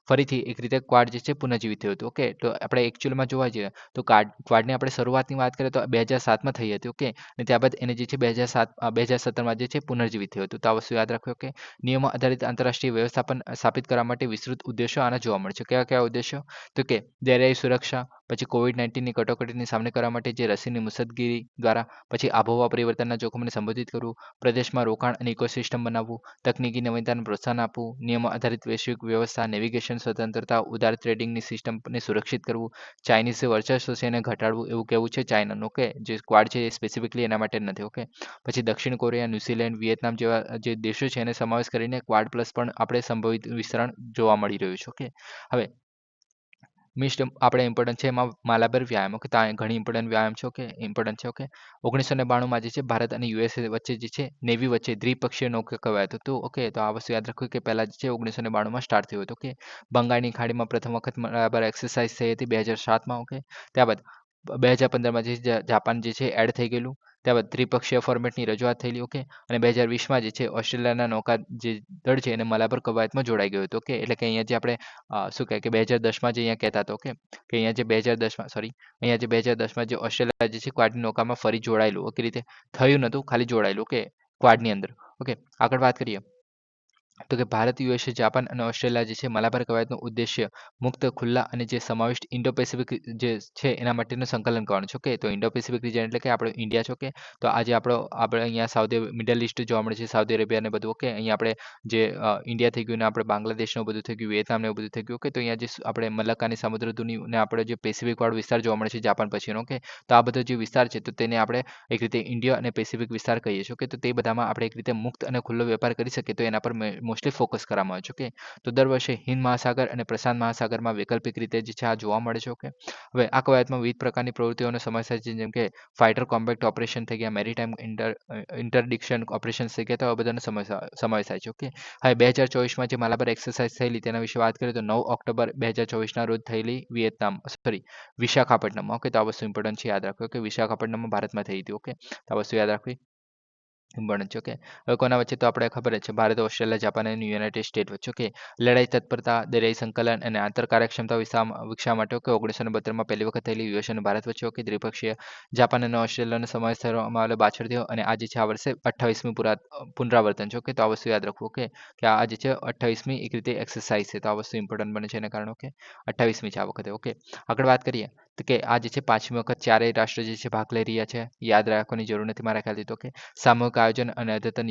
ફરીથી એક રીતે ક્વાડ જે છે પુનર્જીવિત થયું હતું, ઓકે. તો આપણે એકચ્યુઅલમાં જોવા જઈએ તો ક્વાડની આપણે શરૂઆતની વાત કરીએ તો 2007માં થઈ હતી, ઓકે. અને ત્યારબાદ એને જે છે 2017માં જે છે પુનર્જીવિત થયું હતું. તો આ વસ્તુ યાદ રાખવી, ઓકે. નિયમો આધારિત આંતરરાષ્ટ્રીય વ્યવસ્થાપન સ્થાપિત કરવા માટે વિસ્તૃત ઉદ્દેશો આના જોવા મળે છે. કયા કયા ઉદ્દેશો? તો કે દરિયાઈ સુરક્ષા, પછી કોવિડ-19ની કટોકટીની સામનો કરવા માટે જે રસીની મુસદ્દગી દ્વારા, પછી આબોહવા પરિવર્તનના જોખમને સંબોધિત કરવું, પ્રદેશમાં રોકાણ અને ઇકોસિસ્ટમ બનાવવું, તકનીકી નવીનતાને પ્રોત્સાહન આપવું, નિયમો આધારિત વૈશ્વિક વ્યવસ્થા, નેવિગેશન સ્વતંત્રતા, ઉદાર ટ્રેડિંગની સિસ્ટમને સુરક્ષિત કરવું, ચાઇનીઝ વર્ચસ્વ છે એને ઘટાડવું, એવું કહેવું છે ચાઇનાનું, ઓકે. જે ક્વાડ છે એ સ્પેસિફિકલી એના માટે જ નથી, ઓકે. પછી દક્ષિણ કોરિયા, ન્યુઝીલેન્ડ, વિયેતનામ જેવા જે દેશો છે એને સમાવેશ કરીને ક્વાડ પ્લસ પણ આપણે સંભવિત વિસ્તરણ જોવા મળી રહ્યું છે, ઓકે. હવે મિસ્ટ આપણે ઇમ્પોર્ટન્ટ છે એમાં માલાબર વ્યાયામ, ઓકે. તો આ ઘણી ઇમ્પોર્ટન્ટ વ્યાયામ છે, ઓકે, ઇમ્પોર્ટન્ટ છે, ઓકે. 1992માં જે છે ભારત અને યુએસએ વચ્ચે જે છે નેવી વચ્ચે દ્વિપક્ષીય નૌકા કવાયત હતું, ઓકે. તો આ વસ્તુ યાદ રાખવું કે પહેલા જે છે 1992માં સ્ટાર્ટ થયું હતું, ઓકે. બંગાળની ખાડીમાં પ્રથમ વખત માલાબર એક્સરસાઇઝ થઈ હતી 2007માં, ઓકે. ત્યારબાદ 2015માં જે જાપાન જે છે એડ થઈ ગયેલું. ત્યારબાદ ત્રિપક્ષીય ફોર્મેટની રજૂઆત થયેલી, ઓકે. અને 2020માં જે છે ઓસ્ટ્રેલિયાના નૌકા જે દળ છે એને માલાબર કવાયતમાં જોડાઈ ગયું હતું, ઓકે. એટલે કે અહીંયા જે આપણે શું કહે કે 2010માં જે અહીંયા કહેતા હતા, ઓકે, કે અહીંયા જે 2010માં અહીંયા જે 2010માં જે ઓસ્ટ્રેલિયા જે છે ક્વાડની નૌકામાં ફરી જોડાયેલું, ઓકે, રીતે થયું નહોતું, ખાલી જોડાયેલું, ઓકે, ક્વાડની અંદર, ઓકે. આગળ વાત કરીએ તો કે ભારત, યુએસએ, જાપાન અને ઓસ્ટ્રેલિયા જે છે મલાબાર કવાયતનો ઉદ્દેશ્ય મુક્ત, ખુલ્લા અને જે સમાવિષ્ટ ઇન્ડો પેસિફિક જે છે એના માટેનું સંકલન કરવાનું છે, ઓકે. તો ઇન્ડો પેસિફિક રિજન એટલે કે આપણે ઇન્ડિયા છે, ઓકે. તો આજે આપણે અહીંયા મિડલ ઇસ્ટ જોવા મળે છે, સાઉદી અરેબિયા ને બધું, ઓકે. અહીંયા આપણે જે ઇન્ડિયા થઈ ગયું ને આપણે બાંગ્લાદેશનું બધું થઈ ગયું, વિયેતનામ ને એવું બધું થઈ ગયું, ઓકે. તો અહીંયા જે આપણે મલક્કાની સમુદ્રધુની ને આપણે જે પેસિફિક વાળો વિસ્તાર જોવા મળે છે જાપાન પછીનો, ઓકે. તો આ બધો જે વિસ્તાર છે તો તેને આપણે એક રીતે ઇન્ડિયા અને પેસિફિક વિસ્તાર કહીએ છીએ, ઓકે. તો તે બધામાં આપણે એક રીતે મુક્ત અને ખુલ્લો વેપાર કરી શકીએ તો એના પર મોસ્ટલી ફોકસ કરવામાં આવે છે, ઓકે. તો દર વર્ષે હિન્દ મહાસાગર અને પ્રશાંત મહાસાગરમાં વૈકલ્પિક રીતે જે છે આ જોવા મળે છે, ઓકે. હવે આ કવાયતમાં વિવિધ પ્રકારની પ્રવૃત્તિઓનો સમાવેશ થાય છે, જેમ કે ફાઇટર કોમ્બેટ ઓપરેશન થઈ ગયા, મેરીટાઈમ ઇન્ટરડિક્શન ઓપરેશન થઈ ગયા, તો આ બધાનો સમાવેશ થાય છે, ઓકે. હવે 2024માં જે માલાબાર એક્સરસાઇઝ થયેલી તેના વિશે વાત કરીએ તો 9 ઓક્ટોબર 2024ના રોજ થયેલી વિશાખાપટ્ટનમમાં, ઓકે. તો આ વસ્તુ ઇમ્પોર્ટન્ટ છે, યાદ રાખો કે વિશાખાપટ્ટનમમાં ભારતમાં થઈ હતી, ઓકે. તો આ વસ્તુ યાદ રાખવી ઇમ્પોર્ટન્ટ છે, ઓકે. હવે કોના વચ્ચે તો આપણે ખબર જ છે, ભારત, ઓસ્ટ્રેલિયા, જાપાન અને યુનાઇટેડ સ્ટેટ વચ્ચે, ઓકે. લડાઈ તત્પરતા, દરિયાઈ સંકલન અને આંતર કાર્યક્ષમતા વિકસાવવા માટે, ઓકે. 1972માં પહેલી વખત થયેલી યુએસ અને ભારત વચ્ચે, ઓકે, દ્વિપક્ષીય જાપાન અને ઓસ્ટ્રેલિયાનો સમાવેશ કરવામાં આવેલો પાછળ થયો અને આ જે છે આ વર્ષે 28મી પુનરાવર્તન છે, ઓકે. તો આ વસ્તુ યાદ રાખવું, ઓકે, કે આ જે છે 28મી એક રીતે એક્સરસાઇઝ છે, તો આ વસ્તુ ઇમ્પોર્ટન્ટ બને છે એના કારણે, ઓકે. 28મી છે આ વખતે, ઓકે. આગળ વાત કરીએ તો કે આ જે છે 5મી વખત ચારેય રાષ્ટ્ર જે છે ભાગ લઈ રહ્યા છે, યાદ રાખવાની જરૂર નથી મારા ખ્યાલથી, તો કે સામૂહિક આયોજન અને અદ્યતન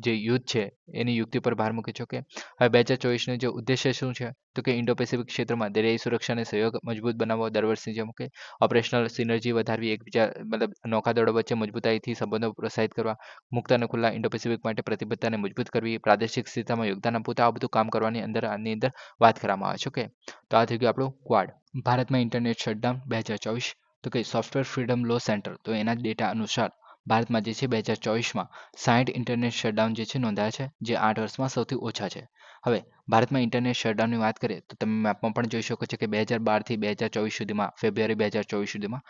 જે યુદ્ધ છે એની યુક્તિ પર ભાર મૂકે છે, ઓકે. હવે 2024નું જે ઉદ્દેશ્ય શું છે તો કે ઇન્ડો પેસિફિક ક્ષેત્રમાં દરિયાઈ સુરક્ષા અને સહયોગ મજબૂત બનાવવો, દર વર્ષની જેમ, ઓકે. ઓપરેશનલ સિનર્જી વધારવી, એકબીજા મતલબ નૌકાદળો વચ્ચે મજબૂતાઈથી સંબંધો પ્રોત્સાહિત કરવા, મુક્ત અને ખુલ્લા ઇન્ડો પેસિફિક માટે પ્રતિબદ્ધતાને મજબૂત કરવી, પ્રાદેશિક સ્થિરતામાં યોગદાન આપવું, તો આ બધું કામ કરવાની આની અંદર વાત કરવામાં આવે છે, ઓકે. તો આ થઈ ગયું આપણું ક્વાડ. ભારતમાં ઇન્ટરનેટ શટડાઉન 2024, તો કે સોફ્ટવેર ફ્રીડમ લો સેન્ટર, તો એના ડેટા અનુસાર ભારતમાં જે છે 2024માં 60 ઇન્ટરનેટ શટડાઉન જે છે નોંધાયા છે, જે 8 વર્ષમાં સૌથી ઓછા છે. હવે ભારતમાં ઇન્ટરનેટ શટડાઉનની વાત કરીએ તો તમે મેપમાં પણ જોઈ શકો છો કે 2012 થી 2024 સુધીમાં ફેબ્રુઆરી 2024 સુધીમાં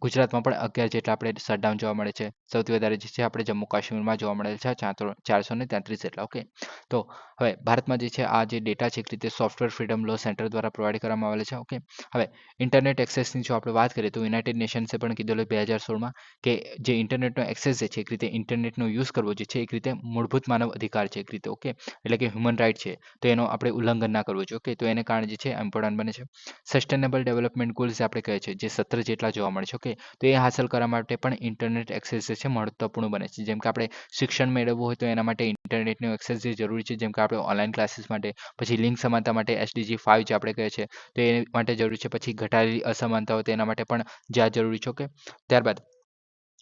ગુજરાતમાં પણ 11 જેટલા આપણે શટડાઉન જોવા મળે છે. સૌથી વધારે જે છે આપણે જમ્મુ કાશ્મીરમાં જોવા મળે છે 433 જેટલા. ઓકે, તો હવે ભારતમાં જે છે આ જે ડેટા છે એક રીતે સોફ્ટવેર ફ્રીડમ લો સેન્ટર દ્વારા પ્રોવાઈડ કરવામાં આવેલ છે. ઓકે, હવે ઇન્ટરનેટ એક્સેસની જો આપણે વાત કરીએ તો યુનાઇટેડ નેશન્સે પણ કીધેલું 2016માં કે જે ઇન્ટરનેટનો એક્સેસ છે એક રીતે ઇન્ટરનેટનો યુઝ કરવો જે છે એક રીતે મૂળભૂત માનવ અધિકાર છે એક રીતે. ઓકે, એટલે કે હ્યુમન રાઇટ છે, તો એનો આપણે ઉલ્લંઘન ના કરવું જોઈએ. ઓકે, તો એને કારણે જે છે ઇમ્પોર્ટન્ટ બને છે. સસ્ટેનેબલ ડેવલપમેન્ટ ગોલ્સ આપણે કહે છે જે 17 જેટલા જોવા મળે છે. ઓકે, તો એ હાંસલ કરવા માટે પણ ઇન્ટરનેટ એક્સેસ જે છે મહત્વપૂર્ણ બને છે. જેમ કે આપણે શિક્ષણ મેળવવું હોય તો એના માટે ઇન્ટરનેટનો એક્સેસ જે જરૂરી છે, જેમ કે આપણે ઓનલાઈન ક્લાસીસ માટે, પછી લિંક સમાનતા માટે SDG 5 જે આપણે કહે છે તો એ માટે જરૂરી છે. પછી ઘટાડેલી અસમાનતાઓ તેના માટે પણ જે આ જરૂરી છે. ઓકે, ત્યારબાદ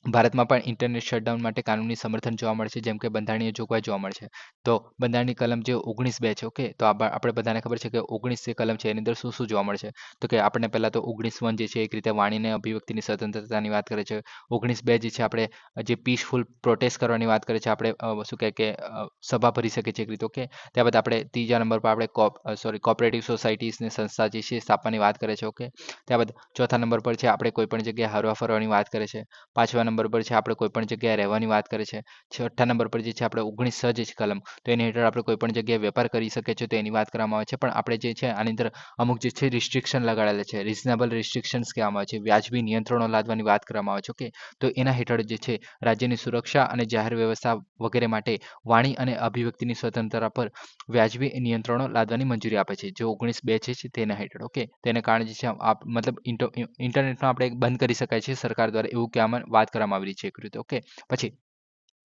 ભારતમાં પણ ઇન્ટરનેટ શટડાઉન માટે કાનૂની સમર્થન જોવા મળે છે, જેમ કે બંધારણીય જોગવાઈ જોવા મળે છે. તો બંધારણની કલમ જે 19(2) છે. ઓકે, તો આપણે બધાને ખબર છે કે 19 જે કલમ છે એની અંદર શું શું જોવા મળે છે. તો કે આપણને પહેલા તો 19(1) જે છે એક રીતે વાણીને અભિવ્યક્તિની સ્વતંત્રતાની વાત કરે છે. 19(2) જે છે આપણે જે પીસફુલ પ્રોટેસ્ટ કરવાની વાત કરે છે. આપણે શું કહે કે સભા ભરી શકે છે એક રીતે. ઓકે, ત્યારબાદ આપણે ત્રીજા નંબર પર આપણે કોઓપરેટિવ સોસાયટીઝની સંસ્થા જે છે સ્થાપવાની વાત કરે છે. ઓકે, ત્યારબાદ ચોથા નંબર પર છે આપણે કોઈ પણ જગ્યાએ હરવા ફરવાની વાત કરે છે. પાંચમા નંબર પર છે આપણે કોઈ પણ જગ્યાએ રહેવાની વાત કરે છે. છઠ્ઠા નંબર પર જે છે આપણે 19(6) જે છે કલમ, તો એની હેઠળ આપણે કોઈ પણ જગ્યાએ વેપાર કરી શકીએ છીએ તો એની વાત કરવામાં આવે છે. પણ આપણે જે છે આની અંદર અમુક જે છે રિસ્ટ્રિક્શન લગાડેલા છે, રિઝનેબલ રિસ્ટ્રિક્શન્સ કહેવામાં આવે છે, વ્યાજબી નિયંત્રણો લાદવાની વાત કરવામાં આવે છે. ઓકે, તો એના હેઠળ જે છે રાજ્યની સુરક્ષા અને જાહેર વ્યવસ્થા વગેરે માટે વાણી અને અભિવ્યક્તિની સ્વતંત્રતા પર વ્યાજબી નિયંત્રણો લાદવાની મંજૂરી આપે છે, જે 19(2) છે તેના હેઠળ. ઓકે, તેને કારણે જે છે મતલબ ઇન્ટરનેટનો આપણે બંધ કરી શકાય છે સરકાર દ્વારા, એવું કહેવામાં વાત કરવામાં આવી રહી છે એક રીતે. ઓકે, પછી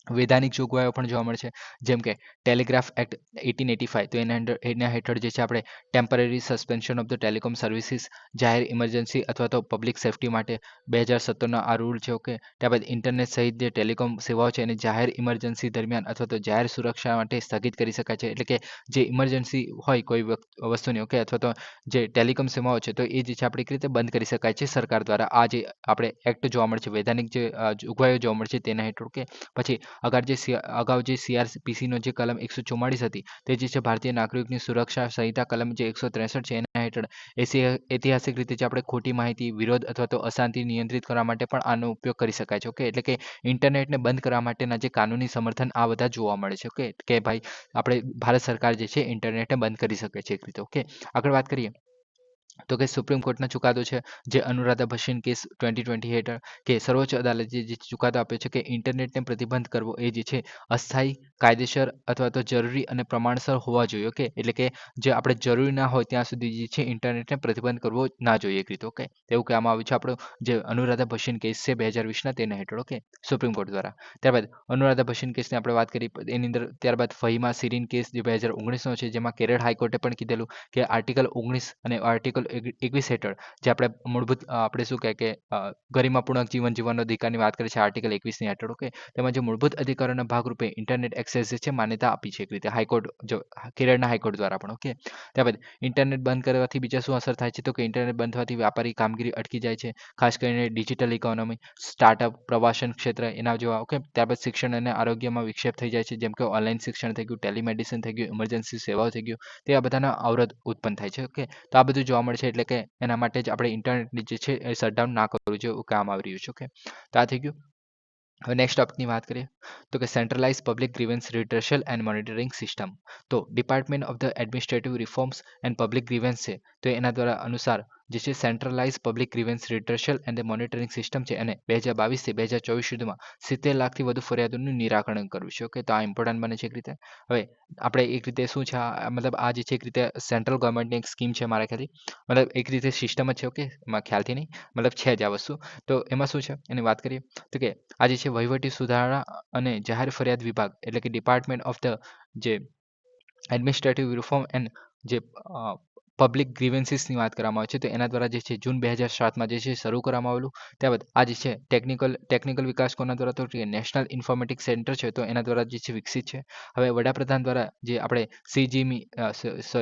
વૈધાનિક જોગવાઈઓ પણ જોવા મળે છે, જેમ કે ટેલિગ્રાફ એક્ટ 1885, તો એના હેઠળ જે છે આપણે temporary suspension of the telecom services, જાહેર ઇમરજન્સી અથવા તો પબ્લિક સેફટી માટે 2017નો આ રૂલ છે. ઓકે, ત્યારબાદ ઇન્ટરનેટ સહિત જે ટેલિકોમ સેવાઓ છે એને જાહેર ઇમરજન્સી દરમિયાન અથવા તો જાહેર સુરક્ષા માટે સ્થગિત કરી શકાય છે. એટલે કે જે ઇમરજન્સી હોય કોઈ વસ્તુની, ઓકે, અથવા તો જે ટેલિકોમ સેવાઓ છે તો એ જે છે આપણે એક રીતે બંધ કરી શકાય છે સરકાર દ્વારા. આ જે આપણે એક્ટ જોવા મળે છે, વૈધાનિક જે જોગવાઈઓ જોવા મળે છે તેના હેઠળ. ઓકે, પછી અગાઉ જે CRPCનો જે કલમ 144 હતી તે જે છે ભારતીય નાગરિકની સુરક્ષા સંહિતા કલમ જે 163 છે એના હેઠળ ઐતિહાસિક રીતે જે આપણે ખોટી માહિતી, વિરોધ અથવા તો અશાંતિ નિયંત્રિત કરવા માટે પણ આનો ઉપયોગ કરી શકાય છે. ઓકે, એટલે કે ઇન્ટરનેટને બંધ કરવા માટેના જે કાનૂની સમર્થન આ બધા જોવા મળે છે. ઓકે, કે ભાઈ આપણે ભારત સરકાર જે છે ઇન્ટરનેટને બંધ કરી શકે છે એક રીતે. ઓકે, આગળ વાત કરીએ તો કે સુપ્રીમ કોર્ટનો ચુકાદો છે જે અનુરાધા ભસીન કેસ 2020 હેઠળ કે સર્વોચ્ચ અદાલતે જે ચુકાદો આપ્યો છે કે ઇન્ટરનેટને પ્રતિબંધ કરવો એ જે છે અસ્થાયી, કાયદેસર અથવા તો જરૂરી અને પ્રમાણસર હોવા જોઈએ. ઓકે, એટલે કે જે આપણે જરૂરી ના હોય ત્યાં સુધી જે છે ઇન્ટરનેટને પ્રતિબંધ કરવો ના જોઈએ એક રીતે. ઓકે, એવું કહેવામાં આવ્યું છે આપણો જે અનુરાધા ભસીન કેસ છે 2020ના તેના હેઠળ. ઓકે, સુપ્રીમ કોર્ટ દ્વારા. ત્યારબાદ અનુરાધા ભસીન કેસની આપણે વાત કરી એની અંદર ત્યારબાદ ફહીમા સિરીન કેસ જે 2019નો છે, જેમાં કેરળ હાઈકોર્ટે પણ કીધેલું કે આર્ટિકલ 19 અને આર્ટિકલ 21 હેઠળ જે આપણે મૂળભૂત આપણે શું કહે કે ગરિમાપૂર્ણક જીવન જીવવાનો અધિકારની વાત કરી છે આર્ટિકલ 21ની હેઠળ. ઓકે, તેમાં જે મૂળભૂત અધિકારોના ભાગરૂપે ઇન્ટરનેટ એક્સેસ જે છે માન્યતા આપી છે એક રીતે હાઈકોર્ટ કેરળના હાઈકોર્ટ દ્વારા પણ. ઓકે, ત્યારબાદ ઇન્ટરનેટ બંધ કરવાથી બીજા શું અસર થાય છે તો કે ઇન્ટરનેટ બંધ થવાથી વ્યાપારી કામગીરી અટકી જાય છે, ખાસ કરીને ડિજિટલ ઇકોનોમી, સ્ટાર્ટઅપ, પ્રવાસન ક્ષેત્ર એના જેવા. ઓકે, ત્યારબાદ શિક્ષણ અને આરોગ્યમાં વિક્ષેપ થઈ જાય છે, જેમ કે ઓનલાઈન શિક્ષણ થઈ ગયું, ટેલિમેડિસિન થઈ ગયું, ઇમરજન્સી સેવાઓ થઈ ગયું, તે આ બધાના અવરોધ ઉત્પન્ન થાય છે. ઓકે, તો આ બધું જોવા મળે છે, એટલે કે એના માટે જ આપણે ઇન્ટરનેટ જે છે એ શટડાઉન ના કરવું જોઈએ એવું કામ આવી રહ્યું છે. ઓકે, તો આ થઈ ગયું. હવે નેક્સ્ટ ટોપિકની વાત કરીએ તો કે centralise public grievance redressal and monitoring system. તો department of the administrative reforms and public grievance છે, તો એના દ્વારા અનુસાર જે છે centralise public grievance redressal and monitoring system છે અને 2022 થી 2024 સુધીમાં 70 લાખથી વધુ ફરિયાદોનું નિરાકરણ કરવું છે. ઓકે, તો આ ઇમ્પોર્ટન્ટ બને છે એક રીતે. હવે આપણે એક રીતે શું છે મતલબ આ જે છે એક રીતે સેન્ટ્રલ ગવર્મેન્ટની એક સ્કીમ છે મારા ખ્યાલથી, મતલબ એક રીતે સિસ્ટમ જ છે. ઓકે, એમાં ખ્યાલથી નહીં, મતલબ છે જ આ વસ્તુ. તો એમાં શું છે એની વાત કરીએ તો કે આ જે છે વહીવટી સુધારણા અને જાહેર ફરિયાદ વિભાગ, એટલે કે ડિપાર્ટમેન્ટ ઓફ ધ જે એડમિનિસ્ટ્રેટિવ રિફોર્મ એન્ડ જે પબ્લિક ગ્રીવન્સીસની વાત કરવામાં આવે છે, તો એના દ્વારા જે છે જૂન 2007માં જે છે શરૂ કરવામાં આવેલું. ત્યારબાદ આ જે છે ટેકનિકલ વિકાસ કોના દ્વારા તો નેશનલ ઇન્ફોર્મેટિક્સ સેન્ટર છે, તો એના દ્વારા જે છે વિકસિત છે. હવે વડાપ્રધાન દ્વારા જે આપણે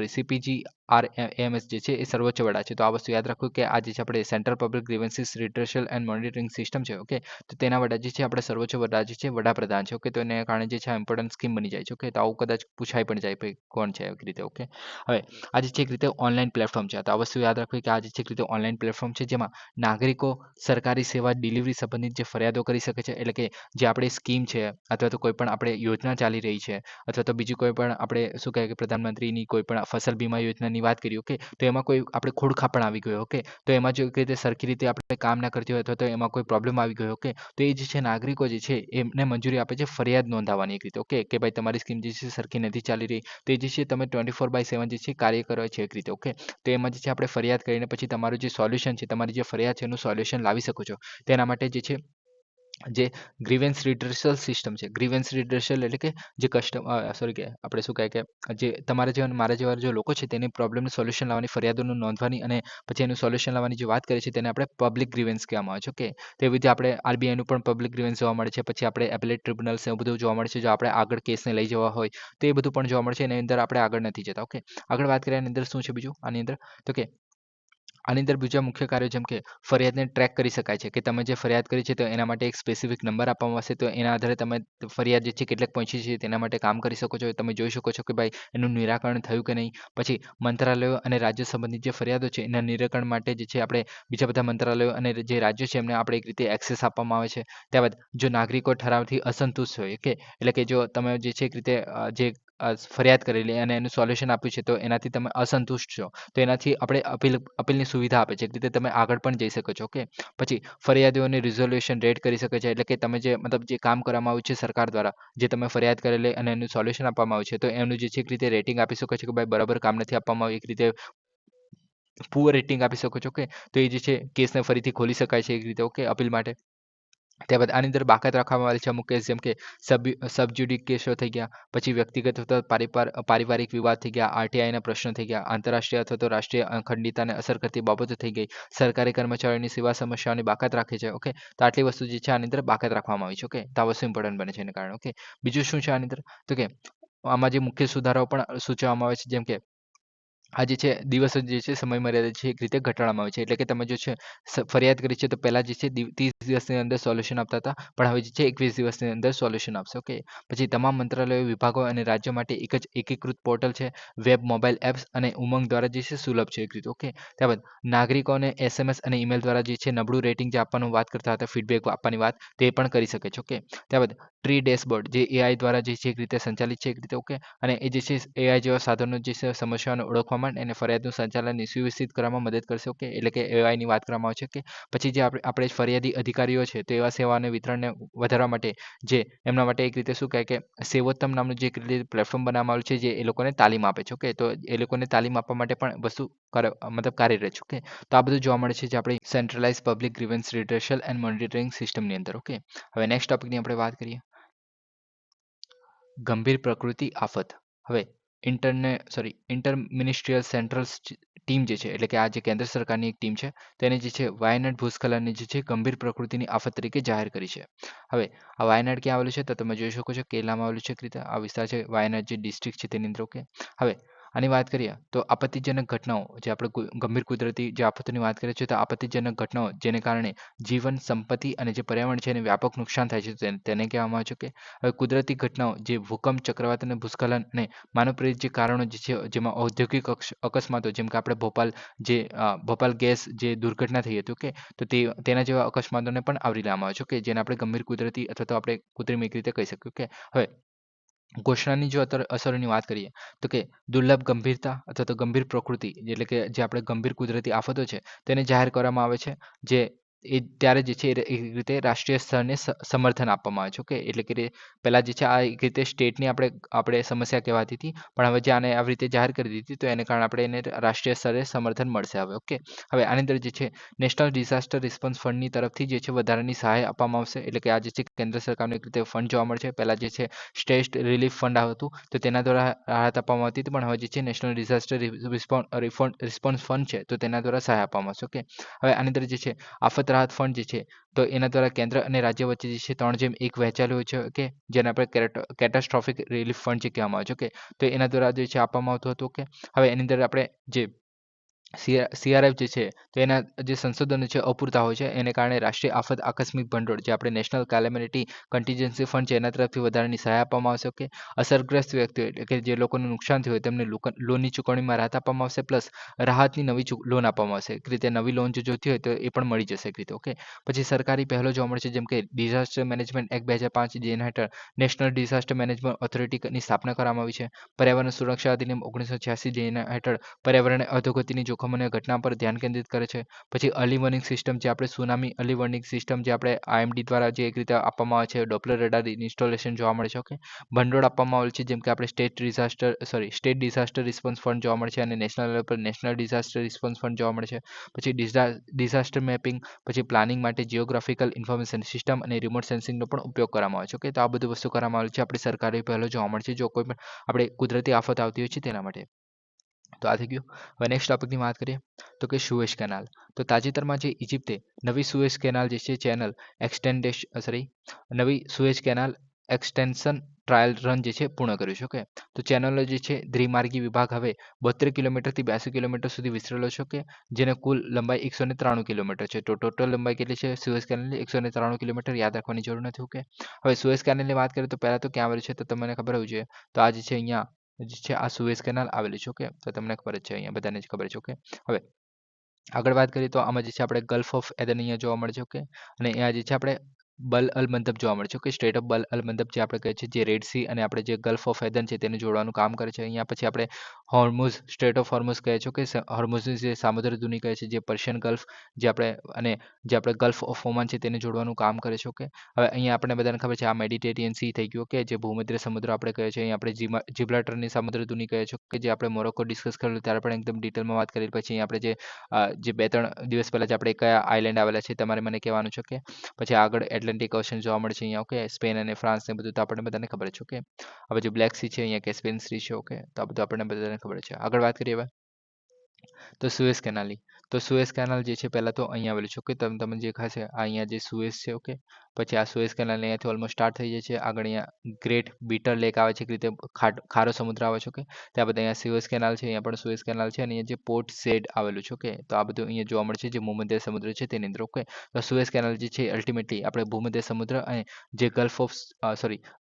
CPG આરએમએસ જે છે એ સર્વોચ્ચ વડા છે. તો આ વસ્તુ યાદ રાખવું કે આ જે છે આપણે central public grievances redressal and monitoring system છે. ઓકે, તો તેના વડા જે છે આપણે સર્વોચ્ચ વડા જે છે વડાપ્રધાન છે. ઓકે, તો એને કારણે જે છે આ ઇમ્પોર્ટન્ટ સ્કીમ બની જાય છે. ઓકે, તો આવું કદાચ પૂછાઈ પણ જાય ભાઈ કોણ છે એવી રીતે. ઓકે, હવે આ જે છે એક રીતે ઓનલાઈન પ્લેટફોર્મ છે. તો આ વસ્તુ યાદ રાખવી કે આ જે છે એક રીતે ઓનલાઈન પ્લેટફોર્મ છે જેમાં નાગરિકો સરકારી સેવા ડિલિવરી સંબંધિત જે ફરિયાદો કરી શકે છે. એટલે કે જે આપણી સ્કીમ છે અથવા તો કોઈ પણ આપણે યોજના ચાલી રહી છે અથવા તો બીજી કોઈ પણ આપણે શું કહેવાય કે પ્રધાનમંત્રીની કોઈ પણ ફસલ બીમા યોજનાની વાત કરી. ઓકે, તો એમાં કોઈ આપણે ખોડખાપણ આવી ગયો. ઓકે, તો એમાં જો એક રીતે સરખી રીતે આપણે કામ ના કરતી હોય અથવા તો એમાં કોઈ પ્રોબ્લેમ આવી ગયો. ઓકે, તો એ જે છે નાગરિકો જે છે એમને મંજૂરી આપે છે ફરિયાદ નોંધાવવાની એક રીતે. ઓકે, કે ભાઈ તમારી સ્કીમ જે છે સરખી નથી ચાલી રહી, તો એ જે છે તમે 24/7 જે છે કાર્ય કરો છે એક રીતે. ઓકે, તો એમાં જે છે આપણે ફરિયાદ કરીને પછી તમારું જે સોલ્યુશન છે, તમારી જે ફરિયાદ છે એનું સોલ્યુશન લાવી શકો છો. તેના માટે જે છે જે ગ્રીવન્સ રિડ્રેસલ સિસ્ટમ છે. ગ્રીવન્સ રિડ્રેસલ એટલે કે જે સોરી કે આપણે શું કહે કે જે તમારા જેવા અને મારા જેવા જે લોકો છે તેની પ્રોબ્લેમનું સોલ્યુશન લાવવાની, ફરિયાદોનું નોંધવાની અને પછી એનું સોલ્યુશન લાવવાની જે વાત કરીએ છીએ તેને આપણે પબ્લિક ગ્રીવન્સ કહેવામાં આવે છે. ઓકે, તેવી રીતે આપણે આરબીઆઈનું પણ પબ્લિક ગ્રીવન્સ જોવા મળે છે. પછી આપણે એપેલેટ ટ્રિબ્યુનલ્સ એવું બધું જોવા મળે છે. જો આપણે આગળ કેસને લઈ જવા હોય તો એ બધું પણ જોવા મળે છે. એની અંદર આપણે આગળ નથી જતા. ઓકે, આગળ વાત કરીએ આની અંદર શું છે બીજું આની અંદર, તો કે આની અંદર બીજા મુખ્ય કાર્યો જેમ કે ફરિયાદને ટ્રેક કરી શકાય છે કે તમે જે ફરિયાદ કરી છે તો એના માટે એક સ્પેસિફિક નંબર આપવામાં આવશે. તો એના આધારે તમે ફરિયાદ જે છે કેટલાક પહોંચી છે તેના માટે કામ કરી શકો છો. તમે જોઈ શકો છો કે ભાઈ એનું નિરાકરણ થયું કે નહીં. પછી મંત્રાલયો અને રાજ્ય સંબંધિત જે ફરિયાદો છે એના નિરાકરણ માટે જે છે આપણે બીજા બધા મંત્રાલયો અને જે રાજ્યો છે એમને આપણે એક રીતે એક્સેસ આપવામાં આવે છે. ત્યારબાદ જો નાગરિકો ઠરાવથી અસંતુષ્ટ હોય, ઓકે, એટલે કે જો તમે જે છે એક રીતે ફરિયાદ કરેલી અને એનું સોલ્યુશન આપ્યું છે તો એનાથી તમે અસંતુષ્ટ છો, તો એનાથી આપણે અપીલની સુવિધા આપે છે. એક રીતે તમે આગળ પણ જઈ શકો છો. ઓકે, પછી ફરિયાદોને રિઝોલ્યુશન રેટ કરી શકે છે. એટલે કે તમે જે મતલબ જે કામ કરવામાં આવ્યું છે સરકાર દ્વારા, જે તમે ફરિયાદ કરેલી અને એનું સોલ્યુશન આપવામાં આવ્યું છે, તો એનું જે છે એક રીતે રેટિંગ આપી શકો છો કે ભાઈ બરાબર કામ નથી આપવામાં આવ્યું. એક રીતે પુઅર રેટિંગ આપી શકો છો. ઓકે, તો એ જે છે કેસને ફરીથી ખોલી શકાય છે એક રીતે. ઓકે, અપીલ માટે. ત્યારબાદ આની અંદર બાકાત રાખવામાં આવેલ છે અમુક કેસ જેમ કે સબજ્યુડિક કેસો થઈ ગયા, પછી વ્યક્તિગત અથવા પારિવારિક વિવાદ થઈ ગયા, આરટીઆઈના પ્રશ્નો થઈ ગયા, આંતરરાષ્ટ્રીય અથવા તો રાષ્ટ્રીય અખંડિતતાને અસર કરતી બાબતો થઈ ગઈ, સરકારી કર્મચારીઓની સેવા સમસ્યાઓની બાકાત રાખે છે. ઓકે, તો આટલી વસ્તુ જે છે આની અંદર બાકાત રાખવામાં આવી છે. ઓકે, તો આ વસ્તુ ઇમ્પોર્ટન્ટ બને છે એને કારણે. ઓકે, બીજું શું છે આની અંદર, તો કે આમાં જે મુખ્ય સુધારાઓ પણ સૂચવવામાં આવે છે જેમ કે આ જે છે દિવસ જે છે સમય મર્યાદા છે એક રીતે ઘટાડવામાં આવે છે. એટલે કે તમે જો છે ફરિયાદ કરી છે તો પહેલા જે છે 30 દિવસની અંદર સોલ્યુશન આપતા હતા, પણ હવે જે છે 21 દિવસની અંદર સોલ્યુશન આપશે. ઓકે, પછી તમામ મંત્રાલયો, વિભાગો અને રાજ્યો માટે એક જ એકીકૃત પોર્ટલ છે. વેબ, મોબાઈલ એપ્સ અને ઉમંગ દ્વારા જે છે સુલભ છે એક રીતે. ઓકે, ત્યારબાદ નાગરિકોને એસએમએસ અને ઈમેલ દ્વારા જે છે નબળું રેટિંગ જે આપવાનું વાત કરતા હતા, ફીડબેક આપવાની વાત, તે પણ કરી શકે છે. ઓકે, ત્યારબાદ ટ્રી ડેશબોર્ડ જે એઆઈ દ્વારા જે છે એક રીતે સંચાલિત છે એક રીતે. ઓકે, અને એ જે છે એઆઈ જેવા સાધનો જે છે સમસ્યાઓને ઓળખવામાં અને ફરિયાદનું સંચાલન સુવ્યવસ્થિત કરવામાં મદદ કરશે. ઓકે, એટલે કે એઆઈની વાત કરવામાં આવે છે. કે પછી જે આપણે ફરિયાદી અધિકારીઓ છે તો એવા સેવાઓને વિતરણને વધારવા માટે જે એમના માટે એક રીતે શું કહે કે સેવોત્તમ નામનું જે એક રીતે પ્લેટફોર્મ બનાવવામાં આવ્યું છે જે એ લોકોને તાલીમ આપે છે. ઓકે, તો એ લોકોને તાલીમ આપવા માટે પણ વસ્તુ મતલબ કાર્યરત છે. ઓકે, તો આ બધું જોવા મળે છે જે આપણે centralise public grievance redressal and monitoring સિસ્ટમની અંદર. ઓકે, હવે નેક્સ્ટ ટોપિકની આપણે વાત કરીએ, ગંભીર પ્રકૃતિ આફત. હવે ઇન્ટર મિનિસ્ટ્રીયલ સેન્ટ્રલ ટીમ જે છે એટલે કે આ જે કેન્દ્ર સરકારની એક ટીમ છે તેને જે છે વાયનાડ ભૂસ્ખલનની જે છે ગંભીર પ્રકૃતિની આફત તરીકે જાહેર કરી છે. હવે આ વાયનાડ ક્યાં આવેલું છે તો તમે જોઈ શકો છો કેરલામાં આવેલું છે. રીતે આ વિસ્તાર છે વાયનાડ જે ડિસ્ટ્રિક્ટ છે તેની અંદર. ઓકે, હવે આની વાત કરીએ તો આપત્તિજનક ઘટનાઓ જે આપણે ગંભીર કુદરતી જે આફતોની વાત કરીએ છીએ તો આપત્તિજનક ઘટનાઓ જેને કારણે જીવન, સંપત્તિ અને જે પર્યાવરણ છે એને વ્યાપક નુકસાન થાય છે તેને કહેવામાં આવે છે. કે હવે કુદરતી ઘટનાઓ જે ભૂકંપ, ચક્રવાત અને ભૂસ્ખલન અને માનવ પ્રેરિત જે કારણો જે છે જેમાં ઔદ્યોગિક અકસ્માતો જેમ કે આપણે ભોપાલ ગેસ જે દુર્ઘટના થઈ હતી. ઓકે, તો તેના જેવા અકસ્માતોને પણ આવરી લેવામાં આવે છે. ઓકે, જેને આપણે ગંભીર કુદરતી અથવા તો આપણે કૃત્રિમ એક રીતે કહી શકીએ. ઓકે, હવે ઘોષણાની જો અસરોની વાત કરીએ તો કે દુર્લભ ગંભીરતા અથવા તો ગંભીર પ્રકૃતિ એટલે કે જે આપણે ગંભીર કુદરતી આફતો છે તેને જાહેર કરવામાં આવે છે. જે ત્યારે જે છે એ રીતે રાષ્ટ્રીય સ્તરને સમર્થન આપવામાં આવે છે. ઓકે, એટલે કે પહેલાં જે છે આ એક રીતે સ્ટેટની આપણે સમસ્યા કહેવાતી હતી, પણ હવે જે આને આવી રીતે જાહેર કરી દીધી તો એને કારણે આપણે એને રાષ્ટ્રીય સ્તરે સમર્થન મળશે હવે. ઓકે, હવે આની અંદર જે છે નેશનલ ડિઝાસ્ટર રિસ્પોન્સ ફંડની તરફથી જે છે વધારાની સહાય આપવામાં આવશે. એટલે કે આ જે છે કેન્દ્ર સરકારનું એક રીતે ફંડ જોવા મળે છે. પહેલાં જે છે સ્ટેટ રિલીફ ફંડ હતું તો તેના દ્વારા રાહત આપવામાં આવતી હતી, પણ હવે જે છે નેશનલ ડિઝાસ્ટર રિસ્પોન્સ ફંડ છે તો તેના દ્વારા સહાય આપવામાં આવશે. ઓકે, હવે આની અંદર જે છે આફત રાહત ફંડ જે છે તો એના દ્વારા કેન્દ્ર અને રાજ્ય વચ્ચે જે છે 3:1 વહેંચાયેલું હોય છે, ઓકે, જેને આપણે કેટાસ્ટ્રોફિક રિલીફ ફંડ જે કહેવામાં આવે છે, ઓકે, તો એના દ્વારા જે છે આપવામાં આવતું હતું, ઓકે. હવે એની અંદર આપણે જે સીઆરએફ જે છે તો એના જે સંશોધનો છે અપૂરતા હોય છે, એને કારણે રાષ્ટ્રીય આફત આકસ્મિક ભંડોળ જે આપણે નેશનલ કેલેમિટી કન્ટીજન્સી ફંડ છે એના તરફથી વધારાની સહાય આપવામાં આવશે, ઓકે. અસરગ્રસ્ત વ્યક્તિઓ એટલે કે જે લોકોને નુકસાન થયું હોય તેમને લોનની ચૂકવણીમાં રાહત આપવામાં આવશે, પ્લસ રાહતની નવી લોન આપવામાં આવશે. એક રીતે નવી લોન જો જોઈતી હોય તો એ પણ મળી જશે એક રીતે, ઓકે. પછી સરકારી પહેલો જોવા મળશે, જેમ કે ડિઝાસ્ટર મેનેજમેન્ટ એક્ટ 2005 જેના હેઠળ નેશનલ ડિઝાસ્ટર મેનેજમેન્ટ ઓથોરિટીની સ્થાપના કરવામાં આવી છે. પર્યાવરણ સુરક્ષા અધિનિયમ 1986 જેના હેઠળ પર્યાવરણ અધોગતિની જોખમ અને ઘટના પર ધ્યાન કેન્દ્રિત કરે છે. પછી અર્લી વોર્નિંગ સિસ્ટમ જે આપણે સુનામી અર્લી વોર્નિંગ સિસ્ટમ જે આપણે આઈએમડી દ્વારા જે એક રીતે આપવામાં આવે છે, ડોપલર રડાર ઇન્સ્ટોલેશન જોવા મળે છે, ઓકે. ભંડોળ આપવામાં આવેલ છે, જેમ કે આપણે સ્ટેટ ડિઝાસ્ટર રિસ્પોન્સ ફંડ જોવા મળે છે અને નેશનલ લેવલ પર નેશનલ ડિઝાસ્ટર રિસ્પોન્સ ફંડ જોવા મળે છે. પછી ડિઝાસ્ટર મેપિંગ, પછી પ્લાનિંગ માટે જિયોગ્રાફિકલ ઇન્ફોર્મેશન સિસ્ટમ અને રિમોટ સેન્સિંગનો પણ ઉપયોગ કરવામાં આવે છે, ઓકે. તો આ બધું વસ્તુ કરવામાં આવેલ છે આપણી સરકારી પહેલો જોવા મળે છે જો કોઈ પણ આપણે કુદરતી આફત આવતી હોય છે તેના માટે. તો આ થઈ ગયું. હવે નેક્સ્ટ ટોપિકની વાત કરીએ તો કે સુએઝ કેનાલ. તો તાજેતરમાં જે ઇજિપ્તે નવી સુએઝ કેનાલ જે છે નવી Suez canal extension trial run જે છે પૂર્ણ કર્યું છે, ઓકે. તો ચેનલો જે છે દ્વિમાર્ગી વિભાગ હવે 72 કિલોમીટરથી 82 કિલોમીટર સુધી વિસ્તરેલો છે, ઓકે. જેને કુલ લંબાઈ 193 કિલોમીટર છે. તો ટોટલ લંબાઈ કેટલી છે સુએઝ કેનાલની? 193 કિલોમીટર. યાદ રાખવાની જરૂર નથી, ઓકે. હવે સુએઝ કેનાલની વાત કરીએ તો પહેલા તો ક્યાં આવેલું છે તો તમને ખબર હોવી જોઈએ. તો આ જે છે અહીંયા જે છે આ સુએઝ કેનાલ આવેલી છે, ઓકે. તો તમને ખબર જ છે, અહીંયા બધાને જ ખબર છે, ઓકે. હવે આગળ વાત કરીએ તો આમાં જે છે આપણે ગલ્ફ ઓફ એડન અહીંયા જોવા મળે છે, ઓકે. અને અહીંયા જે છે આપણે બલ અલ મંદબ જોવા મળે છે, ઓકે. સ્ટ્રેટ ઓફ બલ અલ મંદબ જે આપણે કહે છે જે રેડ સી અને આપણે જે ગલ્ફ ઓફ એડન છે તેને જોડવાનું કામ કરે છે. અહીંયા પછી આપણે હોર્મુઝ સ્ટ્રેટ ઓફ હોર્મુઝ કહે છે, ઓકે. હોર્મુઝની જે સામુદ્ર ધુની કહે છે જે પર્શિયન ગલ્ફ જે આપણે ગલ્ફ ઓફ ઓમાન છે તેને જોડવાનું કામ કરે છે, ઓકે. હવે અહીંયા આપણે બધાને ખબર છે આ મેડિટેરિયન સી થઈ ગયું, ઓકે, જે ભૂમધ્ય સમુદ્ર આપણે કહે છે. અહીંયા આપણે જિબ્રાલ્ટરની સામુદ્ર ધુની કહે છે, કે જે આપણે મોરોક્કો ડિસ્કસ કરેલું ત્યારે પણ એકદમ ડિટેલમાં વાત કરેલી. પછી આપણે જે 2-3 દિવસ પહેલા જ આપણે કયા આઇલેન્ડ આવેલા છે તમારે મને કહેવાનું છે, ઓકે. પછી આગળ એટલાન્ટિક ઓશન જોવા મળે છે અહીંયા, ઓકે. સ્પેન અને ફ્રાન્સ ને બધું તો આપણને બધાને ખબર છે, ઓકે. હવે જે બ્લેક સી છે અહીંયા કેસ્પિયન સી છે, ઓકે. તો આ બધું આપણને બધાને ખબર છે. આગળ વાત કરીએ હવે તો સુએઝ કેનાલની. તો સુએઝ કેનાલ જે છે પહેલાં તો અહીંયા આવેલું છે, ઓકે. તમે જે ખાશે આ અહીંયા જે સુએઝ છે, ઓકે. પછી આ સુએઝ કેનાલ અહીંયાથી ઓલમોસ્ટ સ્ટાર્ટ થઈ જાય છે. આગળ અહીંયા ગ્રેટ બીટર લેક આવે છે, એક રીતે ખારો સમુદ્ર આવે છે, ઓકે. ત્યાં બધા અહીંયા સુએઝ કેનાલ છે, અહીંયા પણ સુએઝ કેનાલ છે અને અહીંયા જે પોર્ટ સેડ આવેલું છે, ઓકે. તો આ બધું અહીંયા જોવા મળે છે જે ભૂમધ્ય સમુદ્ર છે તેની અંદર, ઓકે. તો સુએઝ કેનાલ જે છે અલ્ટિમેટલી આપણે ભૂમધ્ય સમુદ્ર અને જે ગલ્ફ ઓફ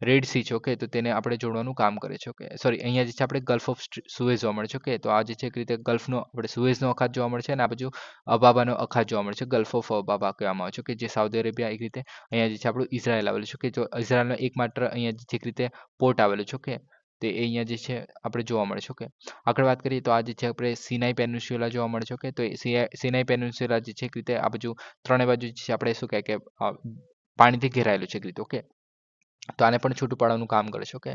રેડ સી છે, ઓકે. તો તેને આપણે જોડવાનું કામ કરે છે, ઓકે. અહીંયા જે છે આપણે ગલ્ફ ઓફ સુએઝ જોવા મળે છે, ઓકે. તો આ જે છે એક રીતે ગલ્ફનો આપણે સુએઝનો અખાત જોવા મળે છે અને આ બાજુ અબાબાનો અખાત જોવા મળે છે. ગલ્ફ ઓફ અબાબા કહેવામાં આવે છે, કે જે સાઉદી અરેબિયા એક રીતે અહીંયા જે છે આપણું ઇઝરાયલ આવેલું છે, કે જો ઇઝરાયલનો એકમાત્ર અહીંયા જે એક રીતે પોર્ટ આવેલું છે, ઓકે. તે અહીંયા જે છે આપણે જોવા મળે છે, ઓકે. આગળ વાત કરીએ તો આ જે છે આપણે સિનાઈ પેનિન્સ્યુલા જોવા મળે છે, ઓકે. તો સિનાઈ પેનિન્સ્યુલા જે છે એક રીતે આ બાજુ ત્રણેય બાજુ જે છે આપણે શું કહે કે પાણીથી ઘેરાયેલું છે એક રીતે, ઓકે. તો આને પણ છૂટું પાડવાનું કામ કરે છે, ઓકે.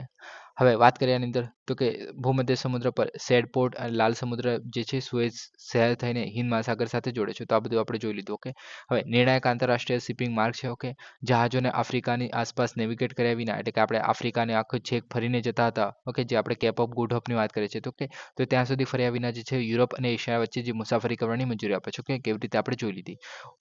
હવે વાત કરીએ આની અંદર તો કે ભૂમધ્ય સમુદ્ર પર સેડ પોર્ટ અને લાલ સમુદ્ર જે છે સુએઝ શહેર થઈને હિંદ મહાસાગર સાથે જોડે છે. તો આ બધું આપણે જોઈ લીધું, ઓકે. હવે નિર્ણાયક આંતરરાષ્ટ્રીય શિપિંગ માર્ગ છે, ઓકે. જહાજોને આફ્રિકાની આસપાસ નેવિગેટ કર્યા વિના એટલે કે આપણે આફ્રિકાને આખું છેક ફરીને જતા હતા, ઓકે. જે આપણે કેપ ઓફ ગુડ હોપની વાત કરીએ છીએ, તો ઓકે. તો ત્યાં સુધી ફર્યા વિના જે છે યુરોપ અને એશિયા વચ્ચે જે મુસાફરી કરવાની મંજૂરી આપે છે, ઓકે. કેવી રીતે આપણે જોઈ લીધી.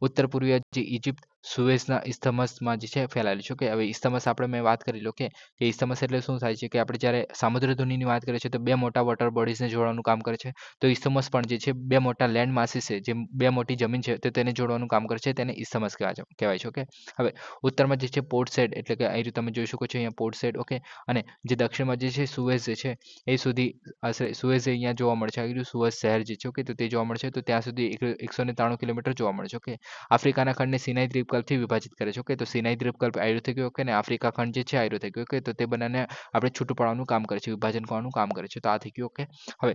ઉત્તર પૂર્વીય જે ઇજિપ્ત સુએઝના ઇસ્થમસમાં જે છે ફેલાયેલું છે, ઓકે. હવે ઇસ્થમસ આપણે મેં વાત કરી લો, ઓકે. કે ઇસ્થમસ એટલે શું થાય છે કે આપણે જ્યારે સામુદ્ર ધુનીની વાત કરીએ છીએ તો બે મોટા વોટર બોડીઝને જોડવાનું કામ કરે છે. તો ઇસ્થમસ પણ જે છે બે મોટા લેન્ડ માસીસ છે, જે બે મોટી જમીન છે તો તેને જોડવાનું કામ કરે છે, તેને ઇસ્થમસ કહેવાય છે, ઓકે. હવે ઉત્તરમાં જે છે પોર્ટ સાઇડ એટલે કે અહીં તમે જોઈ શકો છો અહીંયા પોર્ટ સાઇડ, ઓકે. અને જે દક્ષિણમાં જે છે સુએઝ જે છે એ સુધી સુએઝ અહીંયા જોવા મળે છે. આ સુએઝ શહેર જે છે, ઓકે. તો તે જોવા મળે છે. તો ત્યાં સુધી 193 કિલોમીટર જોવા મળે છે, ઓકે. આફ્રિકાના ખંડને સિનાઈ દ્વીપકલ્પથી વિભાજિત કરે છે, ઓકે. તો સિનાઈ દ્વીપકલ્પ આયરું થઈ ગયું, ઓકે. અને આફ્રિકા ખંડ જે છે આયરું થઈ ગયું, ઓકે. તો તે બંનેને આપણે છૂટું પાડવાનું કામ કરે છે, વિભાજન કરવાનું કામ કરે છે. તો આ થઈ ગયું, ઓકે. હવે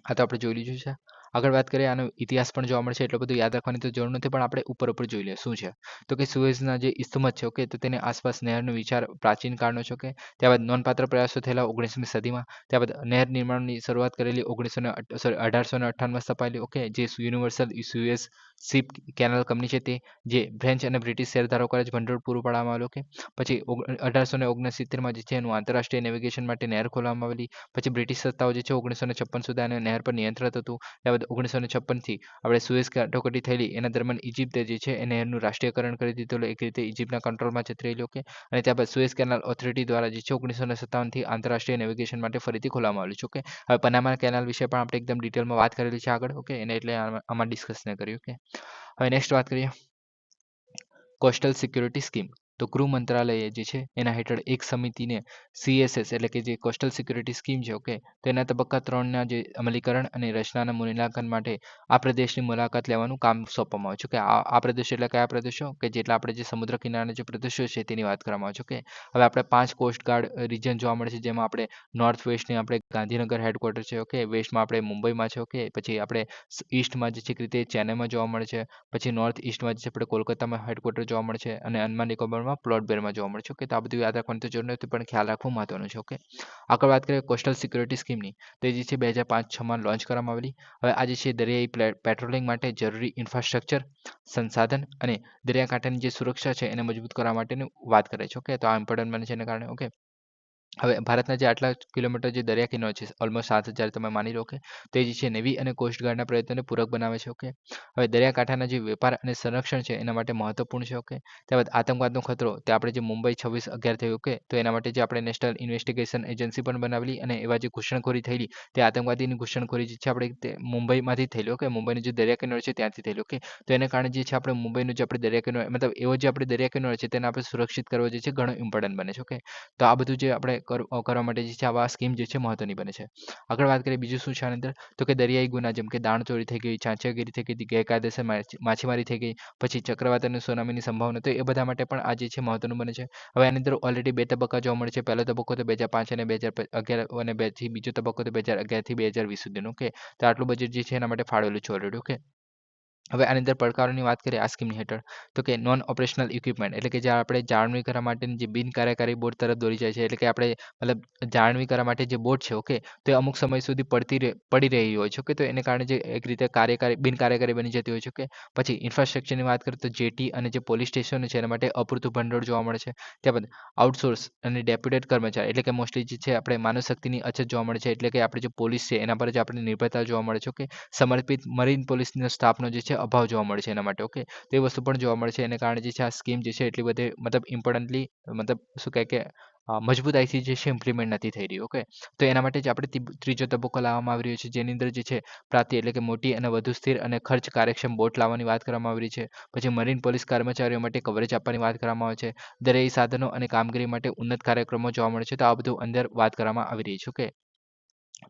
આ તો આપણે જોઈ લીધું છે. આગળ વાત કરીએ આનો ઇતિહાસ પણ જોવા મળશે, એટલું બધું યાદ રાખવાની તો જરૂર નથી, પણ આપણે ઉપર જોઈ લઈએ શું છે. તો કે સુએઝના જે ઇસ્થમસ છે, ઓકે. તો તેની આસપાસ નહેરનો વિચાર પ્રાચીન કાળનો છે, ઓકે. ત્યારબાદ નોંધપાત્ર પ્રયાસો થયેલા 19મી સદીમાં. ત્યારબાદ નહેર નિર્માણની શરૂઆત કરેલી 1858માં સ્થપાયેલી, ઓકે. જે universal Suez ship canal company છે તે જે ફ્રેન્ચ અને બ્રિટિશ શેરધારકો જ ભંડોળ પૂરું પાડવામાં આવેલું, ઓકે. પછી 1869માં જે છે એનું આંતરરાષ્ટ્રીય નેવિગેશન માટે નહેર ખોલવામાં આવેલી. પછી બ્રિટિશ સત્તાઓ જે છે 1956 સુધી આને નહેર પર નિયંત્રણ હતું. ત્યારબાદ ત્યારબાદ 1956 થી આપણે સુએઝ કટોકટી થયેલી એના દરમિયાન ઇજિપ્તે જે છે એ નહેરનું રાષ્ટ્રીયકરણ કરી દીધેલું, એક રીતે ઇજિપ્તના કંટ્રોલમાં જતી રહેલી. ઓકે, અને ત્યારબાદ સુએઝ કેનાલ ઓથોરિટી દ્વારા જે છે 1957 થી આંતરરાષ્ટ્રીય નેવિગેશન માટે ફરીથી ખોલવામાં આવેલું છે. ઓકે, હવે પનામા કેનાલ વિશે પણ આપણે એકદમ ડિટેલમાં વાત કરેલી છે આગળ. ઓકે, એને એટલે આમાં ડિસ્કસ ન કર્યું. ઓકે, હવે નેક્સ્ટ વાત કરીએ કોસ્ટલ સિક્યુરિટી સ્કીમ. તો ગૃહ મંત્રાલયે જે છે એના હેઠળ એક સમિતિને CSS એટલે કે જે કોસ્ટલ સિક્યુરિટી સ્કીમ છે, ઓકે, તેના તબક્કા 3ના જે અમલીકરણ અને રચનાના મૂલ્યાંકન માટે આ પ્રદેશની મુલાકાત લેવાનું કામ સોંપવામાં આવ્યું છે. કે આ પ્રદેશ એટલે કયા પ્રદેશો કે જેટલા આપણે જે સમુદ્ર કિનારાના જે પ્રદેશો છે તેની વાત કરવામાં આવે છે. ઓકે, હવે આપણે 5 કોસ્ટગાર્ડ રિજન જોવા મળે છે, જેમાં આપણે નોર્થ વેસ્ટની આપણે ગાંધીનગર હેડક્વાર્ટર છે. ઓકે, વેસ્ટમાં આપણે મુંબઈમાં છે. ઓકે, પછી આપણે ઈસ્ટમાં જે છે રીતે ચેન્નઈમાં જોવા મળે છે, પછી નોર્થ ઈસ્ટમાં જે છે આપણે કોલકાતામાં હેડક્વાર્ટર જોવા મળે છે, અને અંદમાન નિકોબારમાં પ્લોટ બેરમાં જોવા મળે છે. ઓકે, તો આ બધું યાદ રાખવાની તો જરૂર નથી, પણ ખ્યાલ રાખવું મહત્વનું છે. ઓકે, આગળ વાત કરીએ કોસ્ટલ સિક્યુરિટી સ્કીમની. તો એ જે છે 2005-6માં લોન્ચ કરવામાં આવેલી. હવે આ જે છે દરિયાઈ પેટ્રોલિંગ માટે જરૂરી ઇન્ફ્રાસ્ટ્રક્ચર, સંસાધન અને દરિયાકાંઠાની જે સુરક્ષા છે એને મજબૂત કરવા માટેની વાત કરે છે. ઓકે, તો આ ઇમ્પોર્ટન્ટ બને છે એના કારણે. ઓકે, હવે ભારતના જે આટલા કિલોમીટર જે દરિયા કિનારો છે ઓલમોસ્ટ 7,000 તમે માની લો. કે તે જે છે નેવી અને કોસ્ટગાર્ડના પ્રયત્નોને પૂરક બનાવે છે. ઓકે, હવે દરિયાકાંઠાના જે વેપાર અને સંરક્ષણ છે એના માટે મહત્વપૂર્ણ છે. ઓકે, ત્યારબાદ આતંકવાદનો ખતરો, તે આપણે જે મુંબઈ 26/11 થયું. ઓકે, તો એના માટે જે આપણે નેશનલ ઇન્વેસ્ટિગેશન એજન્સી પણ બનાવેલી, અને એવા જે ઘૂસણખોરી થયેલી તે આતંકવાદીની ઘૂસણખોરી જે છે આપણે તે મુંબઈમાંથી થયેલી. ઓકે, મુંબઈનો જે દરિયા કિનારો છે ત્યાંથી થયેલી. ઓકે, તો એના કારણે જે છે આપણે મુંબઈનો જે આપણે દરિયા કિનારો મતલબ એવો જે આપણે દરિયા કિનારો છે તેને આપણે સુરક્ષિત કરવો જે છે ઘણો ઇમ્પોર્ટન્ટ બને છે. ઓકે, તો આ બધું જે આપણે કરવા માટે જે છે આવા સ્કીમ જે છે મહત્વની બને છે. આગળ વાત કરીએ બીજું શું છે આની અંદર, તો કે દરિયાઈ ગુના જેમ કે દાણચોરી થઈ ગઈ, ચાંચિયાગીરી થઈ ગઈ, ગેરકાયદેસર માછીમારી થઈ ગઈ, પછી ચક્રવાત અને સુનામીની સંભાવના, તો એ બધા માટે પણ આ જે છે મહત્વનું બને છે. હવે આની અંદર ઓલરેડી 2 તબક્કા જોવા મળે છે. પહેલો તબક્કો તો 2005 અને 2011 અને બીજો તબક્કો તો 2011 થી 2020 સુધીનો. ઓકે, તો આટલું બજેટ જે છે એના માટે ફાળવેલું છે ઓલરેડી. ઓકે, હવે આની અંદર પડકારોની વાત કરીએ આ સ્કીમની હેઠળ, તો કે નોન ઓપરેશનલ ઇક્વિપમેન્ટ એટલે કે જે આપણે જાળવણી કરવા માટેની જે બિનકાર્યકારી બોટ તરફ દોરી જાય છે, એટલે કે આપણે મતલબ જાળવણી કરવા માટે જે બોટ છે. ઓકે, તો એ અમુક સમય સુધી પડી રહી હોય છે. ઓકે, તો એને કારણે જે એક રીતે બિનકાર્યકારી બની જતી હોય છે. ઓકે, પછી ઇન્ફ્રાસ્ટ્રક્ચરની વાત કરીએ તો જેટી અને જે પોલીસ સ્ટેશનો છે એના માટે અપૂરતું ભંડોળ જોવા મળે છે. ત્યારબાદ આઉટસોર્સ અને ડેપ્યુટેડ કર્મચારી એટલે કે મોસ્ટલી જે છે આપણે માનવ શક્તિની અછત જોવા મળે છે, એટલે કે આપણી જે પોલીસ છે એના પર જ આપણે નિર્ભરતા જોવા મળે છે. ઓકે, સમર્પિત મરીન પોલીસનો સ્ટાફનો જે છે અભાવ જોવા મળે છે એના માટે. ઓકે, તો એ વસ્તુ પણ જોવા મળે છે. એને કારણે જે છે આ સ્કીમ જે છે એટલી બધી મતલબ ઇમ્પોર્ટન્ટલી મતલબ શું કહે કે મજબૂતાઈથી જે છે ઇમ્પ્લિમેન્ટ નથી થઈ રહી. ઓકે, તો એના માટે જ આપણે ત્રીજો તબક્કો લાવવામાં આવી રહ્યો છે, જેની અંદર જે છે પ્રાંતીય એટલે કે મોટી અને વધુ સ્થિર અને ખર્ચ કાર્યક્ષમ બોટ લાવવાની વાત કરવામાં આવી રહી છે. પછી મરીન પોલીસ કર્મચારીઓ માટે કવરેજ આપવાની વાત કરવામાં આવે છે. દરિયાઈ સાધનો અને કામગીરી માટે ઉન્નત કાર્યક્રમો જોવા મળે છે. તો આ બધું અંદર વાત કરવામાં આવી રહી છે. ઓકે,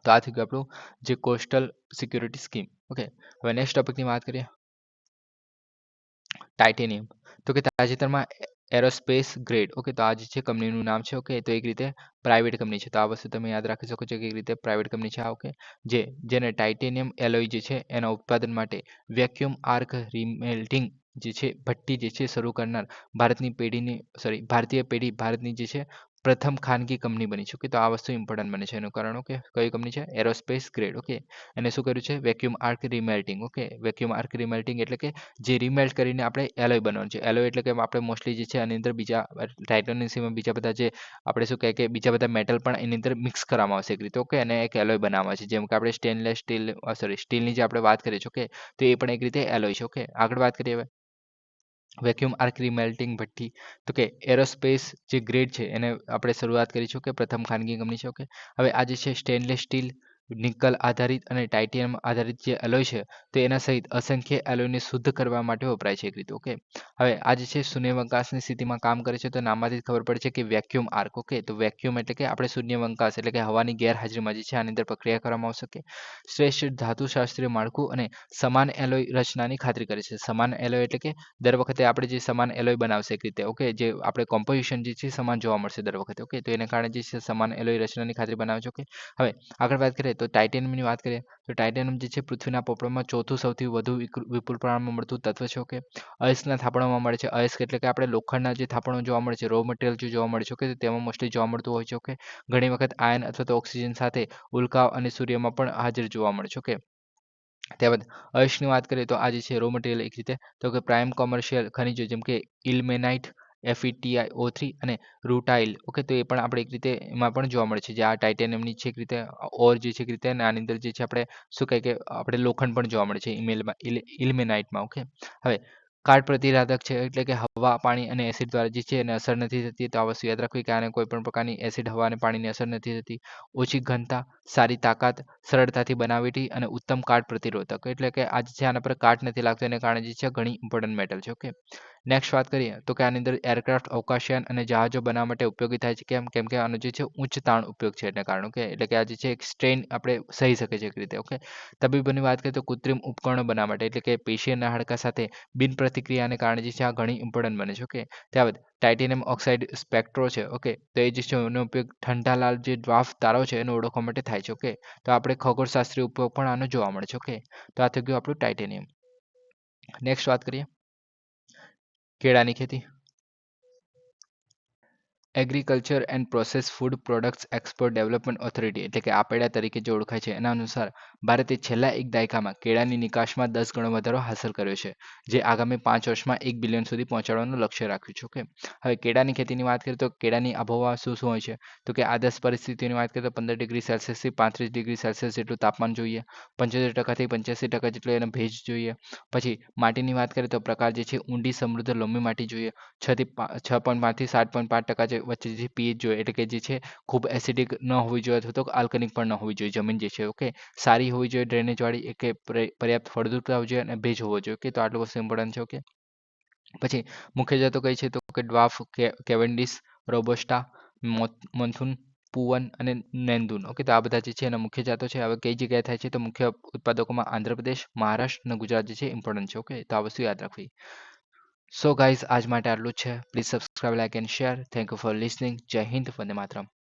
તો આ થઈ ગયું આપણું જે કોસ્ટલ સિક્યુરિટી સ્કીમ. ઓકે, હવે નેક્સ્ટ ટોપિકની વાત કરીએ ટાઇટેનિયમ. તો કે તાજેતરમાં એરોસ્પેસ ગ્રેડ. ઓકે, તો આ જે છે કંપનીનું નામ છે. ઓકે, તો એક રીતે પ્રાઇવેટ કંપની છે, તો આ વસ્તુ તમે યાદ રાખી શકો છો કે એક રીતે પ્રાઇવેટ કંપની છે આ. ઓકે, જેને ટાઇટેનિયમ એલોય જે છે એના ઉત્પાદન માટે વેક્યુમ આર્ક રિમેલ્ટિંગ જે છે ભઠ્ઠી જે છે શરૂ કરનાર ભારતીય પેઢી ભારતની જે છે પ્રથમ ખાનગી કંપની બની છે. ઓકે, તો આ વસ્તુ ઇમ્પોર્ટન્ટ બને છે એનું કારણ. ઓકે, કઈ કંપની છે? Aerospace grade. ઓકે, એને શું કર્યું છે? Vacuum arc remelting. Okay, vacuum arc remelting એટલે કે જે રિમેલ્ટ કરીને આપણે એલોય બનાવવાનું છે. એલોય એટલે કે આપણે મોસ્ટલી જે છે આની અંદર બીજા ટાઇટેનિયમ બીજા બધા જે આપણે શું કહે કે બીજા બધા મેટલ પણ એની અંદર મિક્સ કરવામાં આવશે એક રીતે. ઓકે, અને એક એલોય બનાવવામાં છે, જેમ કે આપણે સ્ટીલની જે આપણે વાત કરીએ છીએ. ઓકે, તો એ પણ એક રીતે એલોય છે. ઓકે, આગળ વાત કરીએ હવે વેક્યુમ આર્ક રિમેલ્ટિંગ ભઠ્ઠી. તો કે એરોસ્પેસ જે ગ્રેડ છે એને આપણે શરૂઆત કરી છે. ઓકે, પ્રથમ ખાનગી કંપની છે. ઓકે, હવે આ જે છે સ્ટેનલેસ સ્ટીલ, નિકલ આધારિત અને ટાઇટેનિયમ આધારિત જે એલોય છે તો એના સહિત અસંખ્ય એલોયને શુદ્ધ કરવા માટે વપરાય છે એક રીતે. ઓકે, હવે આ જે છે શૂન્યાવકાશની સ્થિતિમાં કામ કરે છે, તો નામમાંથી જ ખબર પડે છે કે વેક્યુમ આર્ક. ઓકે, તો વેક્યુમ એટલે કે આપણે શૂન્યાવકાશ એટલે કે હવાની ગેરહાજરીમાં જે છે આની અંદર પ્રક્રિયા કરવામાં આવશે. કે શ્રેષ્ઠ ધાતુશાસ્ત્રીય માળખું અને સમાન એલોય રચનાની ખાતરી કરે છે. સમાન એલોય એટલે કે દર વખતે આપણે જે સમાન એલોય બનાવશે એક રીતે. ઓકે, જે આપણે કોમ્પોઝિશન જે છે સમાન જોવા મળશે દર વખતે. ઓકે, તો એને કારણે જે છે સમાન એલોય રચનાની ખાતરી બનાવે છે. ઓકે, હવે આગળ વાત કરીએ તો ટાઇટેનિયમની વાત કરીએ તો ટાઇટેનિયમ જે છે પૃથ્વીના પોપડામાં ચોથું સૌથી વધુ વિપુલ પ્રમાણમાં મળતું તત્વ છે. ઓકે, અયસ્કના થાપણોમાં મળે છે. અયસ્ક એટલે કે આપણે લોખંડના જે થાપણો જોવા મળે છે, રો મટીરિયલ જે જોવા મળે છે. ઓકે, તેમાં મોસ્ટલી જોવા મળતું હોય છે. ઓકે, ઘણી વખત આયન અથવા તો ઓક્સિજન સાથે ઉલ્કાઓ અને સૂર્યમાં પણ હાજર જોવા મળે છે. ઓકે, ત્યારબાદ અયસ્કની વાત કરીએ તો આ જે છે રો મટીરિયલ એક રીતે તો કે પ્રાઇમ કોમર્શિયલ ખનિજો જેમ કે ઇલ્મેનાઇટ, FeTiO3 અને રૂટાઇલ. ઓકે, તો એ પણ આપણે એક રીતે એમાં પણ જોવા મળે છે, જે આ ટાઇટેનિયમની છે એક રીતે ઓર જે છે એક રીતે, અને આની અંદર જે છે આપણે શું કહે કે આપણે લોખંડ પણ જોવા મળે છે ઇલ્મેનાઇટમાં. ઓકે, હવે કાટ પ્રતિરાધક છે એટલે કે હવા, પાણી અને એસિડ દ્વારા જે છે એને અસર નથી થતી. તો આ વસ્તુ યાદ રાખવી કે આને કોઈ પણ પ્રકારની એસિડ, હવા અને પાણીની અસર નથી થતી. ઓછી ઘનતા, સારી તાકાત, સરળતાથી બનાવેટી અને ઉત્તમ કાટ પ્રતિરોધક, એટલે કે આ જે છે આના પર કાટ નથી લાગતો, એને કારણે જે છે ઘણી ઇમ્પોર્ટન્ટ મેટલ છે. ઓકે, નેક્સ્ટ વાત કરીએ તો કે આની અંદર એરક્રાફ્ટ, અવકાશયાન અને જહાજો બનાવવા માટે ઉપયોગી થાય છે. કેમ કે આનો જે છે ઉચ્ચ તાણ ઉપયોગ છે એને કારણે. ઓકે, એટલે કે આ જે છે એક સ્ટ્રેન આપણે સહી શકે છે એક રીતે. ઓકે, તબીબોની વાત કરીએ તો કૃત્રિમ ઉપકરણો બનાવવા માટે, એટલે કે પેશી અને હાડકા સાથે બિન પ્રતિક્રિયાને કારણે જે છે આ ઘણી ઇમ્પોર્ટન્ટ બને છે. ઓકે, ત્યારબાદ ટાઇટેનિયમ ઓક્સાઇડ સ્પેક્ટ્રો છે. ઓકે, તો એ જે છે એનો ઉપયોગ ઠંડાલાલ જે ડ્વાર્ફ તારો છે એને ઓળખવા માટે થાય છે. ઓકે, તો આપણે ખગોળશાસ્ત્રીય ઉપયોગ પણ આનો જોવા મળે છે. ઓકે, તો આ થઈ ગયું આપણું ટાઇટેનિયમ. નેક્સ્ટ વાત કરીએ કેળાની ખેતી. Agriculture and process food products export development authority, એટલે કે આપેડા તરીકે જે ઓળખાય છે, એના અનુસાર ભારતે છેલ્લા એક દાયકામાં કેળાની નિકાસમાં 10 ગણો વધારો હાંસલ કર્યો છે, જે આગામી 5 વર્ષમાં 1 બિલિયન સુધી પહોંચાડવાનું લક્ષ્ય રાખ્યું છે. ઓકે, હવે કેળાની ખેતીની વાત કરીએ તો કેળાની આબોહવા શું શું હોય છે, તો કે આદર્શ પરિસ્થિતિની વાત કરીએ તો 15 ડિગ્રી સેલ્સિયસથી 35 ડિગ્રી સેલ્સિયસ જેટલું તાપમાન જોઈએ, 75% થી 85% જેટલો એનો ભેજ જોઈએ. પછી માટીની વાત કરીએ તો પ્રકાર જે છે ઊંડી સમૃદ્ધ લોમી માટી જોઈએ, 6.5 થી 7.5% જે વચ્ચે જે પીએચ જોઈએ, એટલે કે જે છે ખૂબ એસિડિક ન હોવી જોઈએ અથવા તો આલ્કનિક પણ ન હોવી જોઈએ જમીન જે છે. ઓકે, સારી હોવી જોઈએ, ડ્રેનેજવાળી, કે પર્યાપ્ત ફળદ્રુપતા હોવી જોઈએ અને ભેજ હોવો જોઈએ. ઓકે, તો આટલું વસ્તુ ઇમ્પોર્ટન્ટ છે. ઓકે, પછી મુખ્ય જાતો કઈ છે તો કે ડ્વાર્ફ, કેવેન્ડિશ, રોબસ્ટા, મોન્થુન, પુવન અને નેન્દુન. ઓકે, તો આ બધા જે છે એના મુખ્ય જાતો છે. હવે કઈ જગ્યાએ થાય છે તો મુખ્ય ઉત્પાદકોમાં આંધ્રપ્રદેશ, મહારાષ્ટ્ર અને ગુજરાત જે છે ઇમ્પોર્ટન્ટ છે. ઓકે, તો આ વસ્તુ યાદ રાખવી. સો ગાઈઝ, આજ માટે આટલું જ છે. Please subscribe, like and share. Thank you for listening. જય હિન્દ, વંદે માતરમ.